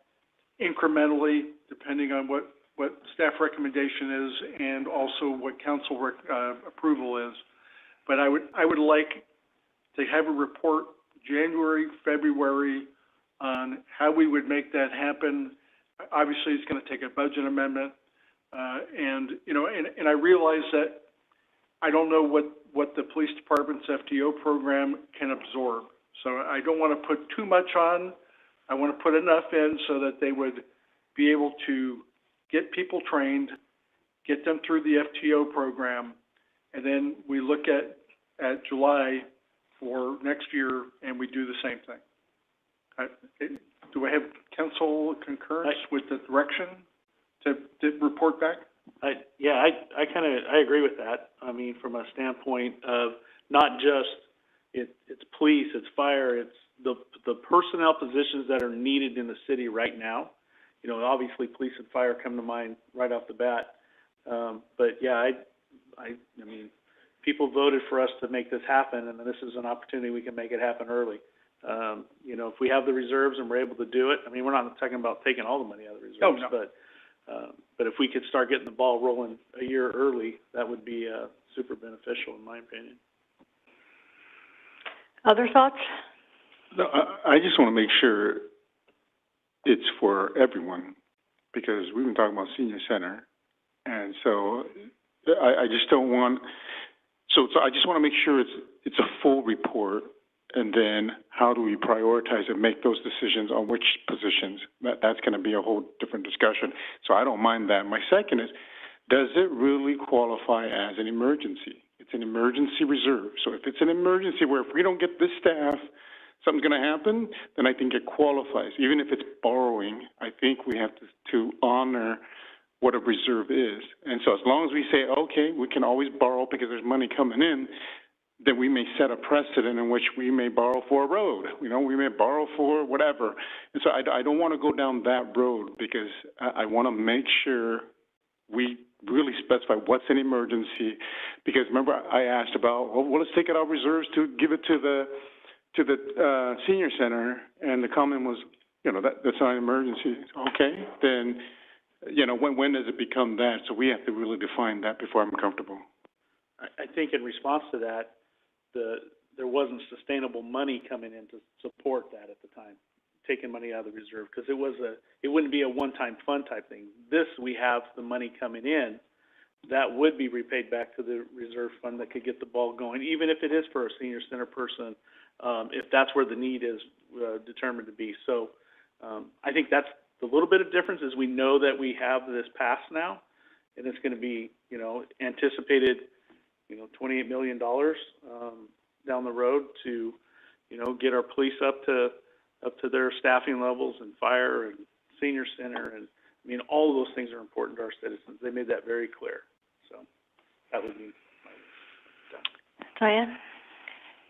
incrementally, depending on what staff recommendation is and also what council approval is. But I would like to have a report January, February on how we would make that happen. Obviously, it's going to take a budget amendment, and I realize that I don't know what the police department's FTO program can absorb. So I don't want to put too much on. I want to put enough in so that they would be able to get people trained, get them through the FTO program, and then we look at July for next year, and we do the same thing. Do I have council concurrence with the direction to report back? I agree with that. I mean, from a standpoint of not just it's police, it's fire, it's the personnel positions that are needed in the city right now. You know, obviously police and fire come to mind right off the bat. But yeah, I mean, people voted for us to make this happen, and this is an opportunity we can make it happen early. You know, if we have the reserves and we're able to do it, I mean, we're not talking about taking all the money out of the reserves, but if we could start getting the ball rolling a year early, that would be super beneficial, in my opinion. Other thoughts? No, I just want to make sure it's for everyone, because we've been talking about senior center, and so I just don't want. So I just want to make sure it's a full report, and then how do we prioritize and make those decisions on which positions? That's going to be a whole different discussion. So I don't mind that. My second is, does it really qualify as an emergency? It's an emergency reserve. So if it's an emergency where if we don't get this staff, something's going to happen, then I think it qualifies. Even if it's borrowing, I think we have to honor what a reserve is. And so as long as we say, okay, we can always borrow because there's money coming in, then we may set a precedent in which we may borrow for a road. You know, we may borrow for whatever. And so I don't want to go down that road, because I want to make sure we really specify what's an emergency. Because remember, I asked about, well, let's take it out of reserves to give it to the senior center, and the comment was, you know, that's not an emergency. Okay, then, you know, when does it become that? So we have to really define that before I'm comfortable. I think in response to that, there wasn't sustainable money coming in to support that at the time, taking money out of the reserve, because it wouldn't be a one-time fund type thing. This, we have the money coming in that would be repaid back to the reserve fund that could get the ball going, even if it is for a senior center person, if that's where the need is determined to be. So I think that's the little bit of difference, is we know that we have this pass now, and it's going to be, you know, anticipated, you know, $28 million down the road to, you know, get our police up to their staffing levels, and fire and senior center, and I mean, all of those things are important to our citizens. They made that very clear. So that would be my Diane?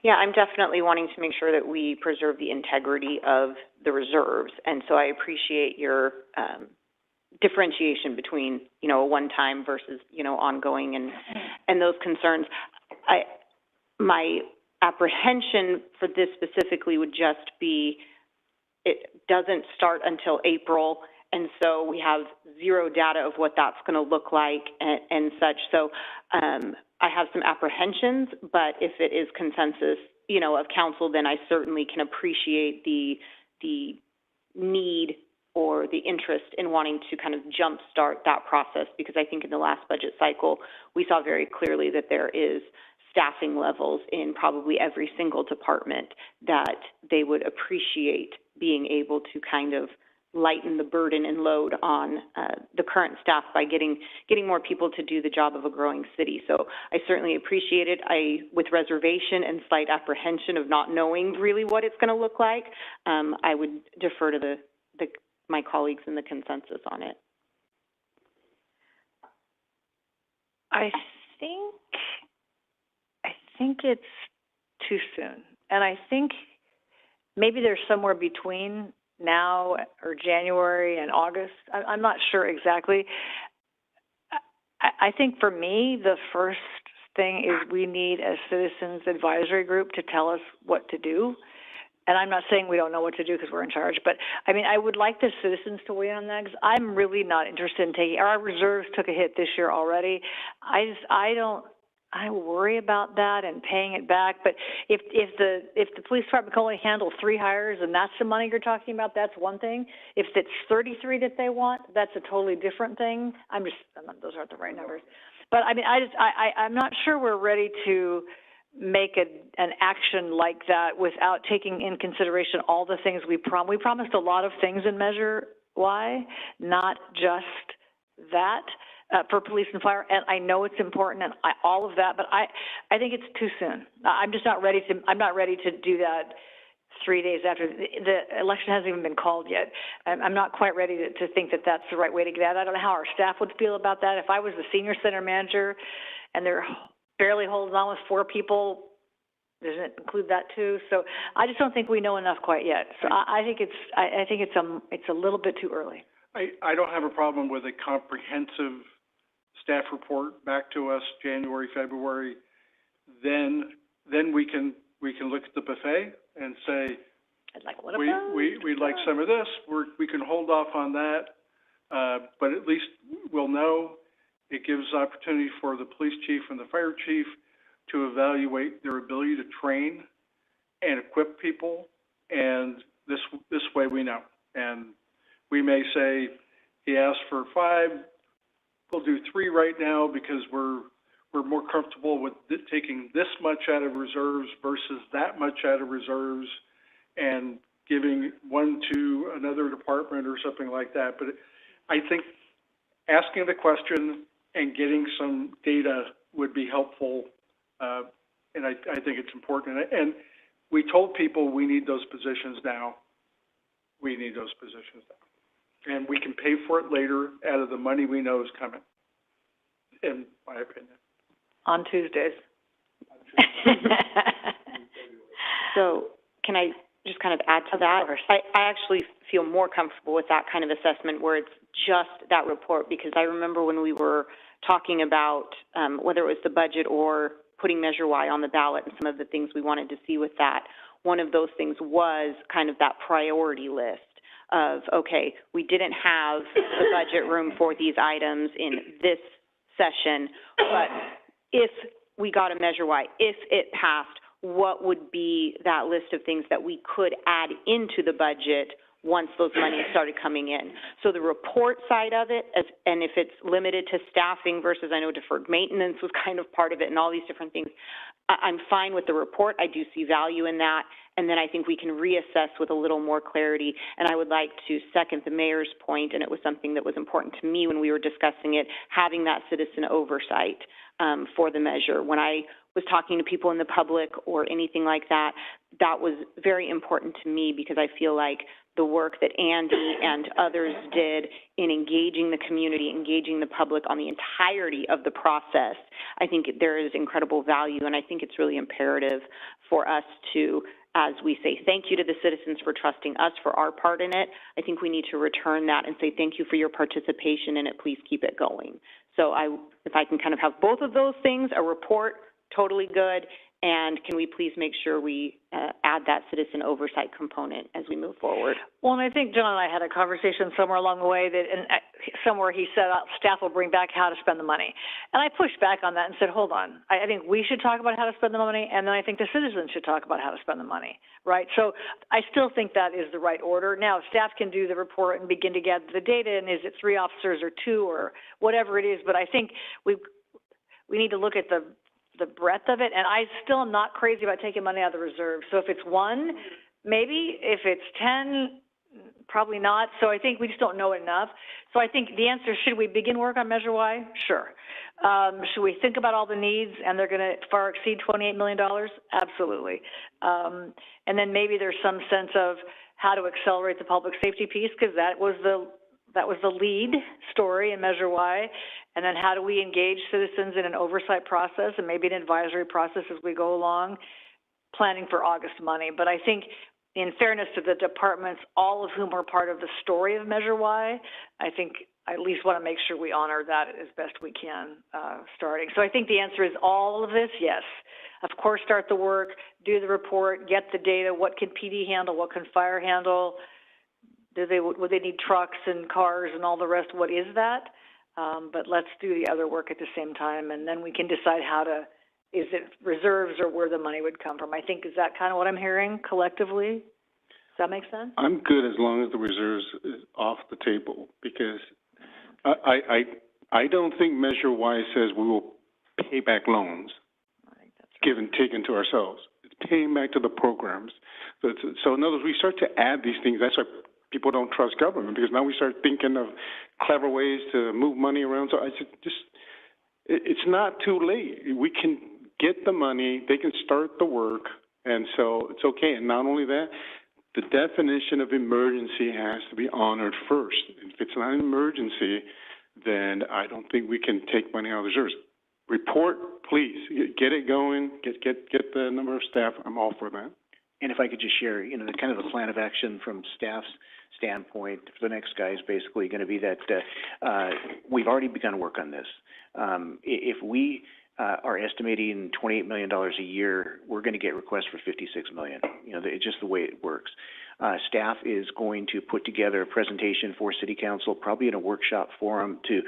Yeah, I'm definitely wanting to make sure that we preserve the integrity of the reserves, and so I appreciate your differentiation between, you know, a one-time versus, you know, ongoing and those concerns. My apprehension for this specifically would just be, it doesn't start until April, and so we have zero data of what that's going to look like and such. So I have some apprehensions, but if it is consensus, you know, of council, then I certainly can appreciate the need or the interest in wanting to kind of jumpstart that process, because I think in the last budget cycle, we saw very clearly that there is staffing levels in probably every single department, that they would appreciate being able to kind of lighten the burden and load on the current staff by getting more people to do the job of a growing city. So I certainly appreciate it. With reservation and slight apprehension of not knowing really what it's going to look like, I would defer to my colleagues in the consensus on it. I think it's too soon. And I think maybe there's somewhere between now or January and August. I'm not sure exactly. I think for me, the first thing is we need a citizens advisory group to tell us what to do. And I'm not saying we don't know what to do because we're in charge, but I mean, I would like the citizens to weigh in on that because I'm really not interested in taking, our reserves took a hit this year already. I worry about that and paying it back. But if the police department can only handle 3 hires and that's the money you're talking about, that's one thing. If it's 33 that they want, that's a totally different thing. Those aren't the right numbers. But I mean, I'm not sure we're ready to make an action like that without taking in consideration all the things we promised a lot of things in Measure Y, not just that. For police and fire, and I know it's important and all of that, but I think it's too soon. I'm just not ready to do that 3 days after. The election hasn't even been called yet. I'm not quite ready to think that that's the right way to get at it. I don't know how our staff would feel about that. If I was the senior center manager and they're barely holding on with 4 people, doesn't it include that too? So I just don't think we know enough quite yet. So I think it's a little bit too early. I don't have a problem with a comprehensive staff report back to us January, February. Then we can look at the buffet and say, we'd like some of this. We can hold off on that, but at least we'll know. It gives opportunity for the police chief and the fire chief to evaluate their ability to train and equip people, and this way we know. And we may say, he asked for 5, we'll do 3 right now because we're more comfortable with taking this much out of reserves versus that much out of reserves and giving 1 to another department or something like that. But I think asking the question and getting some data would be helpful, and I think it's important. And we told people we need those positions now. We need those positions now. And we can pay for it later out of the money we know is coming, in my opinion. On Tuesdays. So can I just kind of add to that? I actually feel more comfortable with that kind of assessment where it's just that report, because I remember when we were talking about whether it was the budget or putting Measure Y on the ballot and some of the things we wanted to see with that, one of those things was kind of that priority list of, okay, we didn't have the budget room for these items in this session, but if we got a Measure Y, if it passed, what would be that list of things that we could add into the budget once those monies started coming in? So the report side of it, and if it's limited to staffing versus, I know deferred maintenance was kind of part of it and all these different things, I'm fine with the report. I do see value in that. And then I think we can reassess with a little more clarity. And I would like to second the mayor's point, and it was something that was important to me when we were discussing it, having that citizen oversight for the measure. When I was talking to people in the public or anything like that, that was very important to me, because I feel like the work that Andy and others did in engaging the community, engaging the public on the entirety of the process, I think there is incredible value, and I think it's really imperative for us to, as we say thank you to the citizens for trusting us for our part in it, I think we need to return that and say thank you for your participation in it, please keep it going. So if I can kind of have both of those things, a report, totally good, and can we please make sure we add that citizen oversight component as we move forward? Well, and I think John and I had a conversation somewhere along the way that, and somewhere he said staff will bring back how to spend the money. And I pushed back on that and said, hold on, I think we should talk about how to spend the money, and then I think the citizens should talk about how to spend the money, right? So I still think that is the right order. Now, staff can do the report and begin to gather the data, and is it 3 officers or 2 or whatever it is, but I think we need to look at the the breadth of it, and I still am not crazy about taking money out of the reserve. So if it's 1, maybe. If it's 10, probably not. So I think we just don't know enough. So I think the answer, should we begin work on Measure Y? Sure. Should we think about all the needs, and they're going to far exceed $28 million? Absolutely. And then maybe there's some sense of how to accelerate the public safety piece, because that was the lead story in Measure Y. And then how do we engage citizens in an oversight process and maybe an advisory process as we go along, planning for August money. But I think, in fairness to the departments, all of whom are part of the story of Measure Y, I think I at least want to make sure we honor that as best we can starting. So I think the answer is all of this, yes. Of course, start the work, do the report, get the data. What can PD handle? What can fire handle? Would they need trucks and cars and all the rest? What is that? But let's do the other work at the same time, and then we can decide how to, is it reserves or where the money would come from? I think, is that kind of what I'm hearing collectively? Does that make sense? I'm good as long as the reserves is off the table, because I don't think Measure Y says we will pay back loans taken to ourselves. It's paying back to the programs. So in other words, we start to add these things. That's why people don't trust government, because now we start thinking of clever ways to move money around. So I just it's not too late. We can get the money, they can start the work, and so it's okay. And not only that, the definition of emergency has to be honored first. If it's not an emergency, then I don't think we can take money out of the reserves. Report, please, get it going, get the number of staff. I'm all for that. And if I could just share, the kind of the plan of action from staff's standpoint for the next guy is basically going to be that we've already begun work on this. If we are estimating $28 million a year, we're going to get requests for $56 million. It's just the way it works. Staff is going to put together a presentation for City Council, probably in a workshop forum, to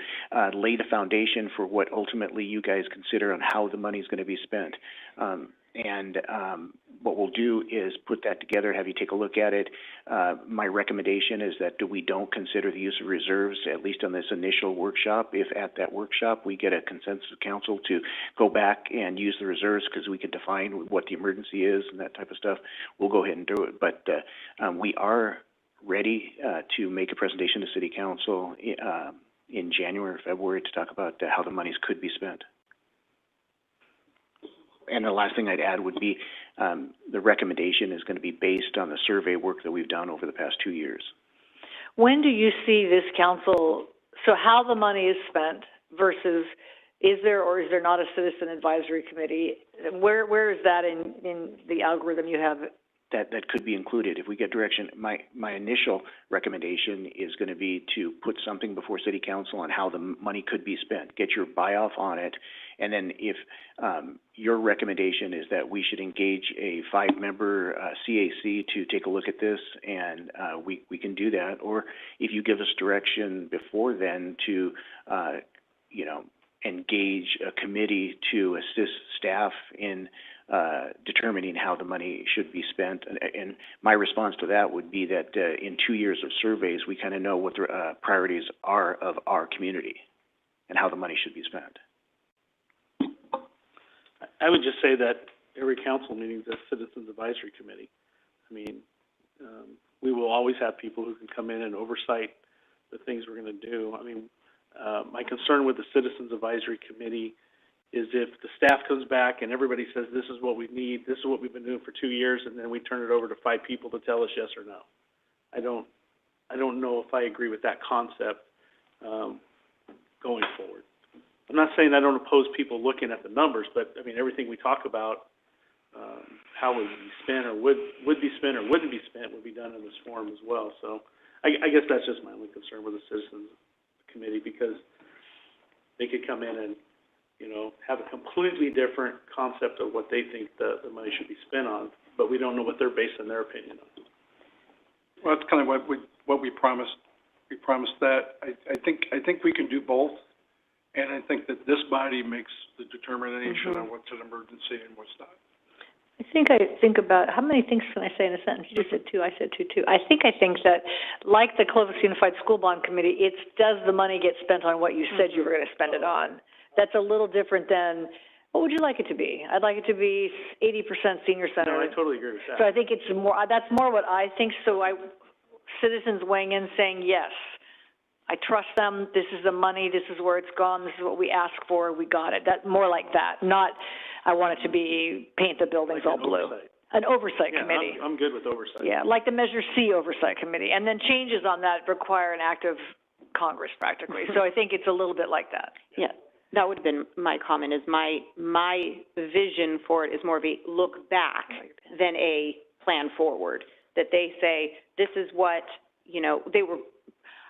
lay the foundation for what ultimately you guys consider on how the money is going to be spent. And what we'll do is put that together, have you take a look at it. My recommendation is that we don't consider the use of reserves, at least on this initial workshop. If at that workshop we get a consensus of council to go back and use the reserves because we can define what the emergency is and that type of stuff, we'll go ahead and do it. But we are ready to make a presentation to City Council in January or February to talk about how the monies could be spent. And the last thing I'd add would be the recommendation is going to be based on the survey work that we've done over the past 2 years. When do you see this council, so how the money is spent versus is there or is there not a citizen advisory committee? Where is that in the algorithm you have? That could be included if we get direction. My initial recommendation is going to be to put something before City Council on how the money could be spent. Get your buy-off on it, and then if your recommendation is that we should engage a 5-member CAC to take a look at this, and we can do that. Or if you give us direction before then to engage a committee to assist staff in determining how the money should be spent. And my response to that would be that in 2 years of surveys, we kind of know what the priorities are of our community and how the money should be spent. I would just say that every council meeting is a citizens advisory committee. I mean, we will always have people who can come in and oversight the things we're going to do. I mean, my concern with the citizens advisory committee is if the staff comes back and everybody says, this is what we need, this is what we've been doing for 2 years, and then we turn it over to 5 people to tell us yes or no. I don't know if I agree with that concept going forward. I'm not saying I don't oppose people looking at the numbers, but, I mean, everything we talk about, how it would be spent or would be spent or wouldn't be spent would be done in this forum as well. So I guess that's just my only concern with the citizens committee, because they could come in and have a completely different concept of what they think the money should be spent on, but we don't know what they're basing their opinion on. Well, that's kind of what we promised. We promised that. I think we can do both, and I think that this body makes the determination on what's an emergency and what's not. I think about, how many things can I say in a sentence? You just said 2, I said 2 too. I think that, like the Clovis Unified School Bond Committee, does the money get spent on what you said you were going to spend it on? That's a little different than What would you like it to be? I'd like it to be 80% senior center. No, I totally agree with that. So I think it's more, that's more what I think, so citizens weighing in saying, yes, I trust them, this is the money, this is where it's gone, this is what we asked for, we got it. That, more like that, not, I want it to be, paint the buildings Like all blue. oversight. An oversight committee. I'm good with oversight. Yeah, like the Measure C oversight committee, and then changes on that require an act of Congress practically, so I think it's a little bit like that. Yeah, that would have been my comment, is my vision for it is more of a look back than a plan forward. That they say, this is what,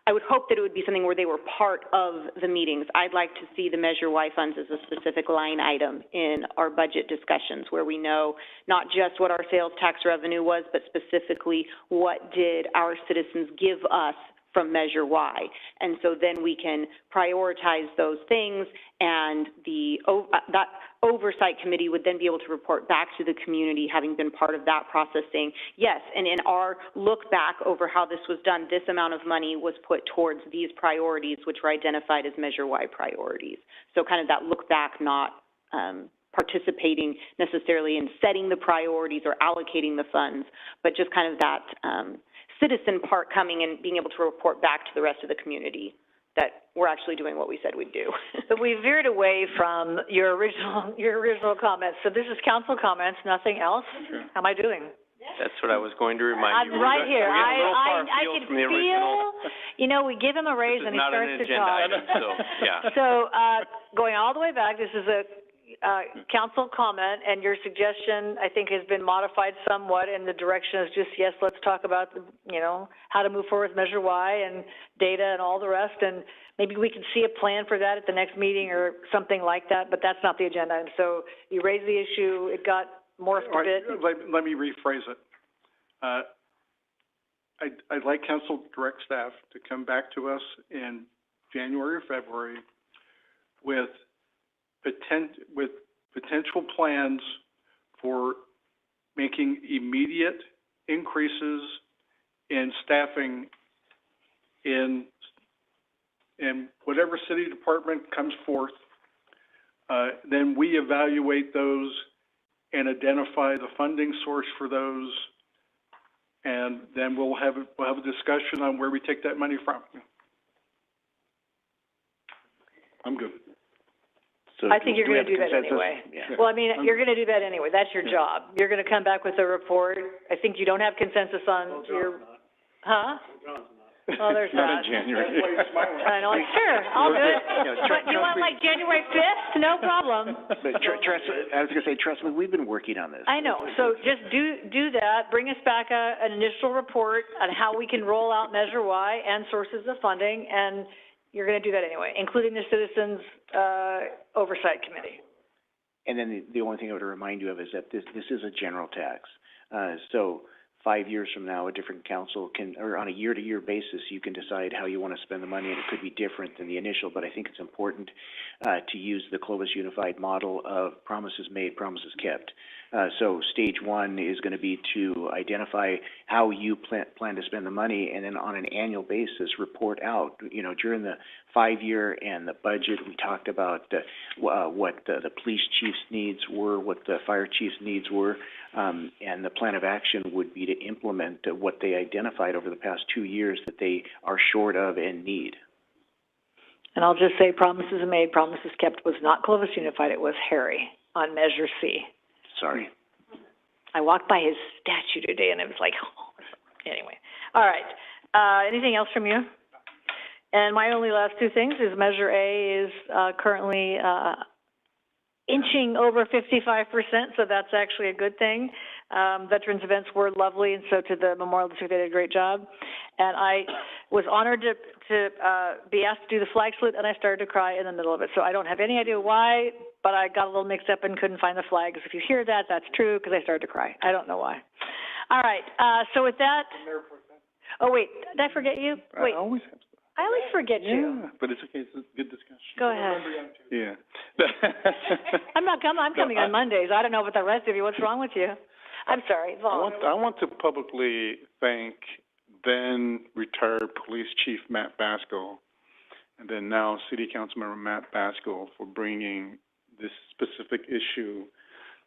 I would hope that it would be something where they were part of the meetings. I'd like to see the Measure Y funds as a specific line item in our budget discussions, where we know not just what our sales tax revenue was, but specifically what did our citizens give us from Measure Y. And so then we can prioritize those things, and that oversight committee would then be able to report back to the community, having been part of that process, saying, yes, and in our look back over how this was done, this amount of money was put towards these priorities, which were identified as Measure Y priorities. So kind of that look back, not participating necessarily in setting the priorities or allocating the funds, but just kind of that citizen part coming and being able to report back to the rest of the community that we're actually doing what we said we'd do. But we veered away from your original comments. So this is council comments, nothing else? Sure. How am I doing? That's what I was going to remind you. I'm right here. We're getting a little far I afield can from the original. feel, we give him a raise and he starts to talk. This is not an agenda item, so, yeah. So, going all the way back, this is a council comment, and your suggestion, I think, has been modified somewhat in the direction of just, yes, let's talk about, how to move forward with Measure Y and data and all the rest, and maybe we can see a plan for that at the next meeting or something like that, but that's not the agenda. And so you raised the issue, it got morphed a bit. Let me rephrase it. I'd like council direct staff to come back to us in January or February with potential plans for making immediate increases in staffing in whatever city department comes forth. Then we evaluate those and identify the funding source for those, and then we'll have a discussion on where we take that money from. I'm good. So I think you're do we going to do have that consensus? anyway. Yeah. Well, I mean, you're going to do that anyway. That's your job. You're going to come back with a report. I think you don't have consensus on your, huh? Oh, there's Not that. in January. I know, sure, all good. But you want like January 5th? No problem. But I was gonna say, trust me, we've been working on this. I know, so just do that, bring us back an initial report on how we can roll out Measure Y and sources of funding, and you're gonna do that anyway, including the Citizens, Oversight Committee. And then the only thing I would remind you of is that this is a general tax. So 5 years from now, a different council can, or on a year-to-year basis, you can decide how you want to spend the money, and it could be different than the initial, but I think it's important to use the Clovis Unified model of promises made, promises kept. So stage one is going to be to identify how you plan to spend the money, and then on an annual basis, report out. During the 5-year and the budget, we talked about what the police chief's needs were, what the fire chief's needs were, and the plan of action would be to implement what they identified over the past 2 years that they are short of and need. And I'll just say promises made, promises kept was not Clovis Unified, it was Harry on Measure C. Sorry. I walked by his statue today and it was like, anyway. All right. Anything else from you? And my only last two things is Measure A is currently inching over 55%, so that's actually a good thing. Veterans events were lovely, and so to the Memorial District, they did a great job. And I was honored to be asked to do the flag salute, and I started to cry in the middle of it. So I don't have any idea why, but I got a little mixed up and couldn't find the flags. If you hear that, that's true, because I started to cry. I don't know why. All right, so with that, oh, wait, did I forget you? Wait, I always forget you. Yeah, but it's okay, it's a good discussion. Go ahead. Yeah. I'm coming on Mondays. I don't know about the rest of you. What's wrong with you? I'm sorry, Vaughn. I want to publicly thank then retired Police Chief Matt Basco, and then now City Councilmember Matt Basco for bringing this specific issue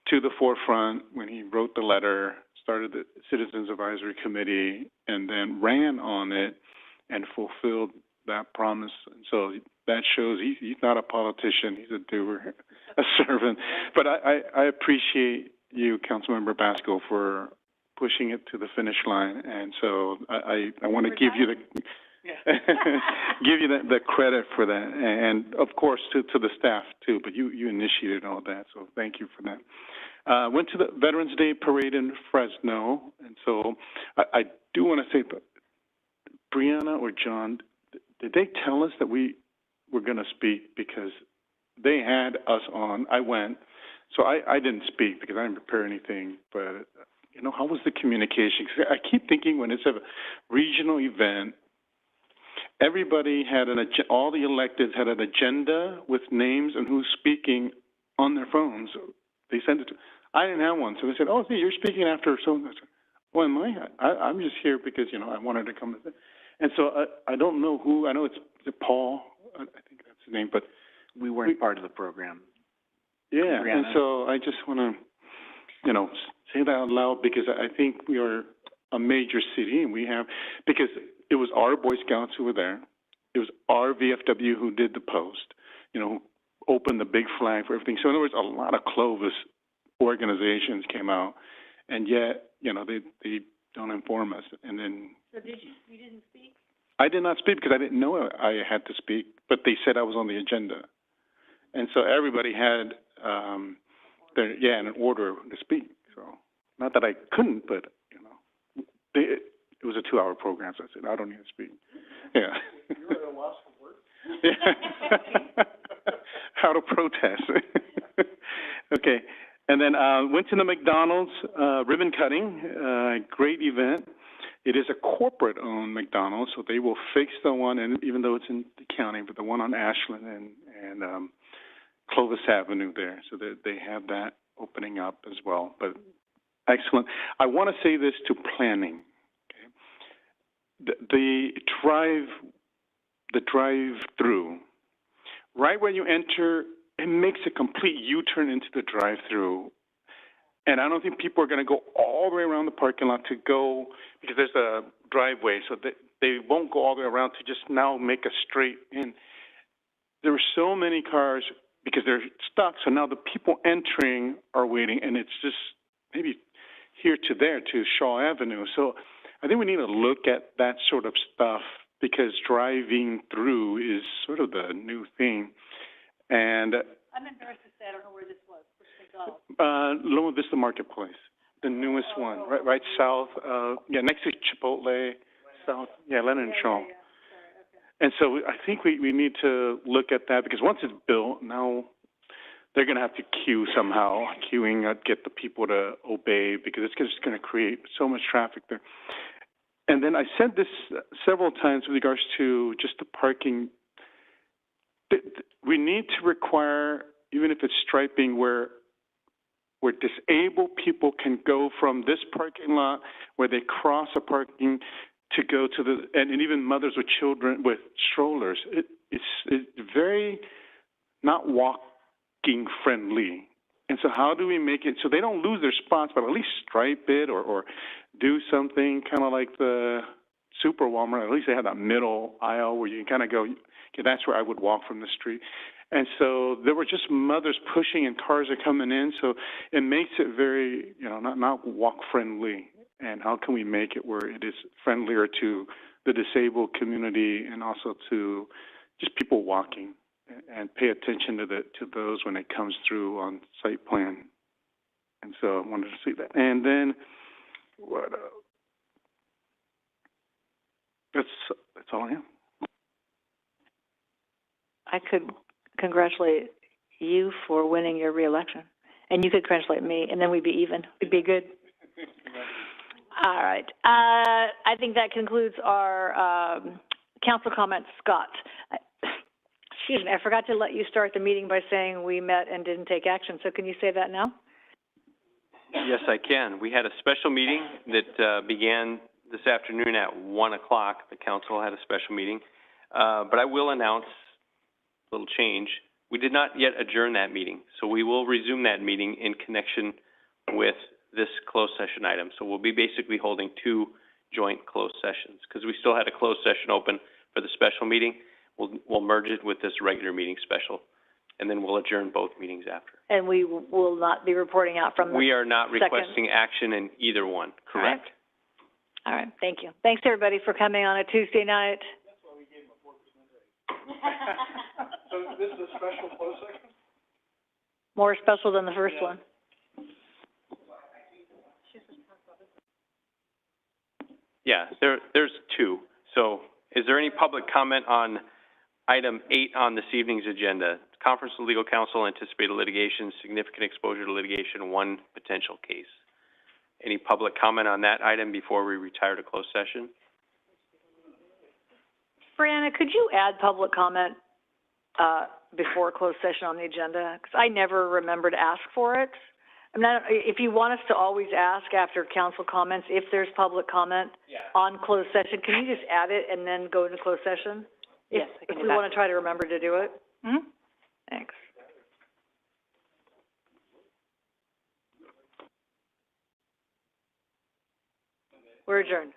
to the forefront when he wrote the letter, started the Citizens Advisory Committee, and then ran on it and fulfilled that promise. And so that shows he's not a politician, he's a doer, a servant. But I appreciate you, Councilmember Basco, for pushing it to the finish line. And so I want to give you the give you the credit for that, and of course to the staff too. But you initiated all that, so thank you for that. Went to the Veterans Day Parade in Fresno, and so I do want to say, Brianna or John, did they tell us that we were going to speak? Because they had us on. I went, so I didn't speak because I didn't prepare anything. But you know, how was the communication? 'Cause I keep thinking when it's a regional event, everybody had all the electeds had an agenda with names and who's speaking on their phones. They sent it to, I didn't have one, so they said, "Oh, see, you're speaking after so." I said, "Well, am I? I'm just here because I wanted to come." And so I don't know who. I know it's Paul. I think that's his name, but we weren't part of the program. Yeah, Brianna. and so I just want to, say that out loud because I think we are a major city, and we have because it was our Boy Scouts who were there. It was our VFW who did the post, who opened the big flag for everything. So in other words, a lot of Clovis organizations came out, and yet, they don't inform us. And then. So you didn't speak? I did not speak because I didn't know I had to speak, but they said I was on the agenda. And so everybody had, an order to speak. So not that I couldn't, but, it was a 2-hour program, so I said, I don't need to speak. Yeah. You were at a loss for words. Yeah. How to protest. Okay. And then went to the McDonald's ribbon cutting, great event. It is a corporate-owned McDonald's, so they will fix the one, and even though it's in the county, but the one on Ashland and Clovis Avenue there, so that they have that opening up as well. But excellent. I want to say this to planning. Okay? The drive-through, right when you enter, it makes a complete U-turn into the drive-through. And I don't think people are going to go all the way around the parking lot to go, because there's a driveway, so they won't go all the way around to just now make a straight in. There were so many cars because they're stuck, so now the people entering are waiting, and it's just maybe here to there to Shaw Avenue. So I think we need to look at that sort of stuff because driving through is sort of the new thing. And I'm embarrassed to say I don't know where this was. McDonald's? Loma Vista Marketplace, the newest one, right south, next to Chipotle, south, Lennon and Shaw. Sorry, okay. And so I think we need to look at that because once it's built, now they're going to have to get the people to obey because it's just going to create so much traffic there. And then I said this several times with regards to just the parking. We need to require, even if it's striping, where disabled people can go from this parking lot where they cross a parking to go to and even mothers with children with strollers. It's very not walking friendly. And so how do we make it so they don't lose their spots, but at least stripe it or do something kind of like the Super Walmart. At least they have that middle aisle where you can kind of go, okay, that's where I would walk from the street. And so there were just mothers pushing and cars are coming in. So it makes it very, not walk friendly. And how can we make it where it is friendlier to the disabled community and also to just people walking and pay attention to those when it comes through on site plan. And so I wanted to see that. And then what else? That's all I have. I could congratulate you for winning your re-election, and you could congratulate me, and then we'd be even. We'd be good. All right. I think that concludes our council comments. Scott, excuse me, I forgot to let you start the meeting by saying we met and didn't take action, so can you say that now? Yes, I can. We had a special meeting that began this afternoon at 1 o'clock. The council had a special meeting. But I will announce a little change. We did not yet adjourn that meeting, so we will resume that meeting in connection with this closed session item. So we'll be basically holding two joint closed sessions, because we still had a closed session open for the special meeting. We'll merge it with this regular meeting special, and then we'll adjourn both meetings after. And we will not be reporting out from the We are not second. requesting action in either one, correct? All right, thank you. Thanks, everybody, for coming on a Tuesday night. So this is a special closed session? More special than the first one. Yeah, there's two. So is there any public comment on item 8 on this evening's agenda? Conference of Legal Counsel, anticipated litigation, significant exposure to litigation, one potential case. Any public comment on that item before we retire to closed session? Brianna, could you add public comment, before closed session on the agenda? Because I never remember to ask for it. I mean, if you want us to always ask after council comments, if there's public comment on closed session, can you just add it and then go into closed session? Yes, I can If do we that. want to try to remember to do it? Mm-hmm. Thanks. We're adjourned.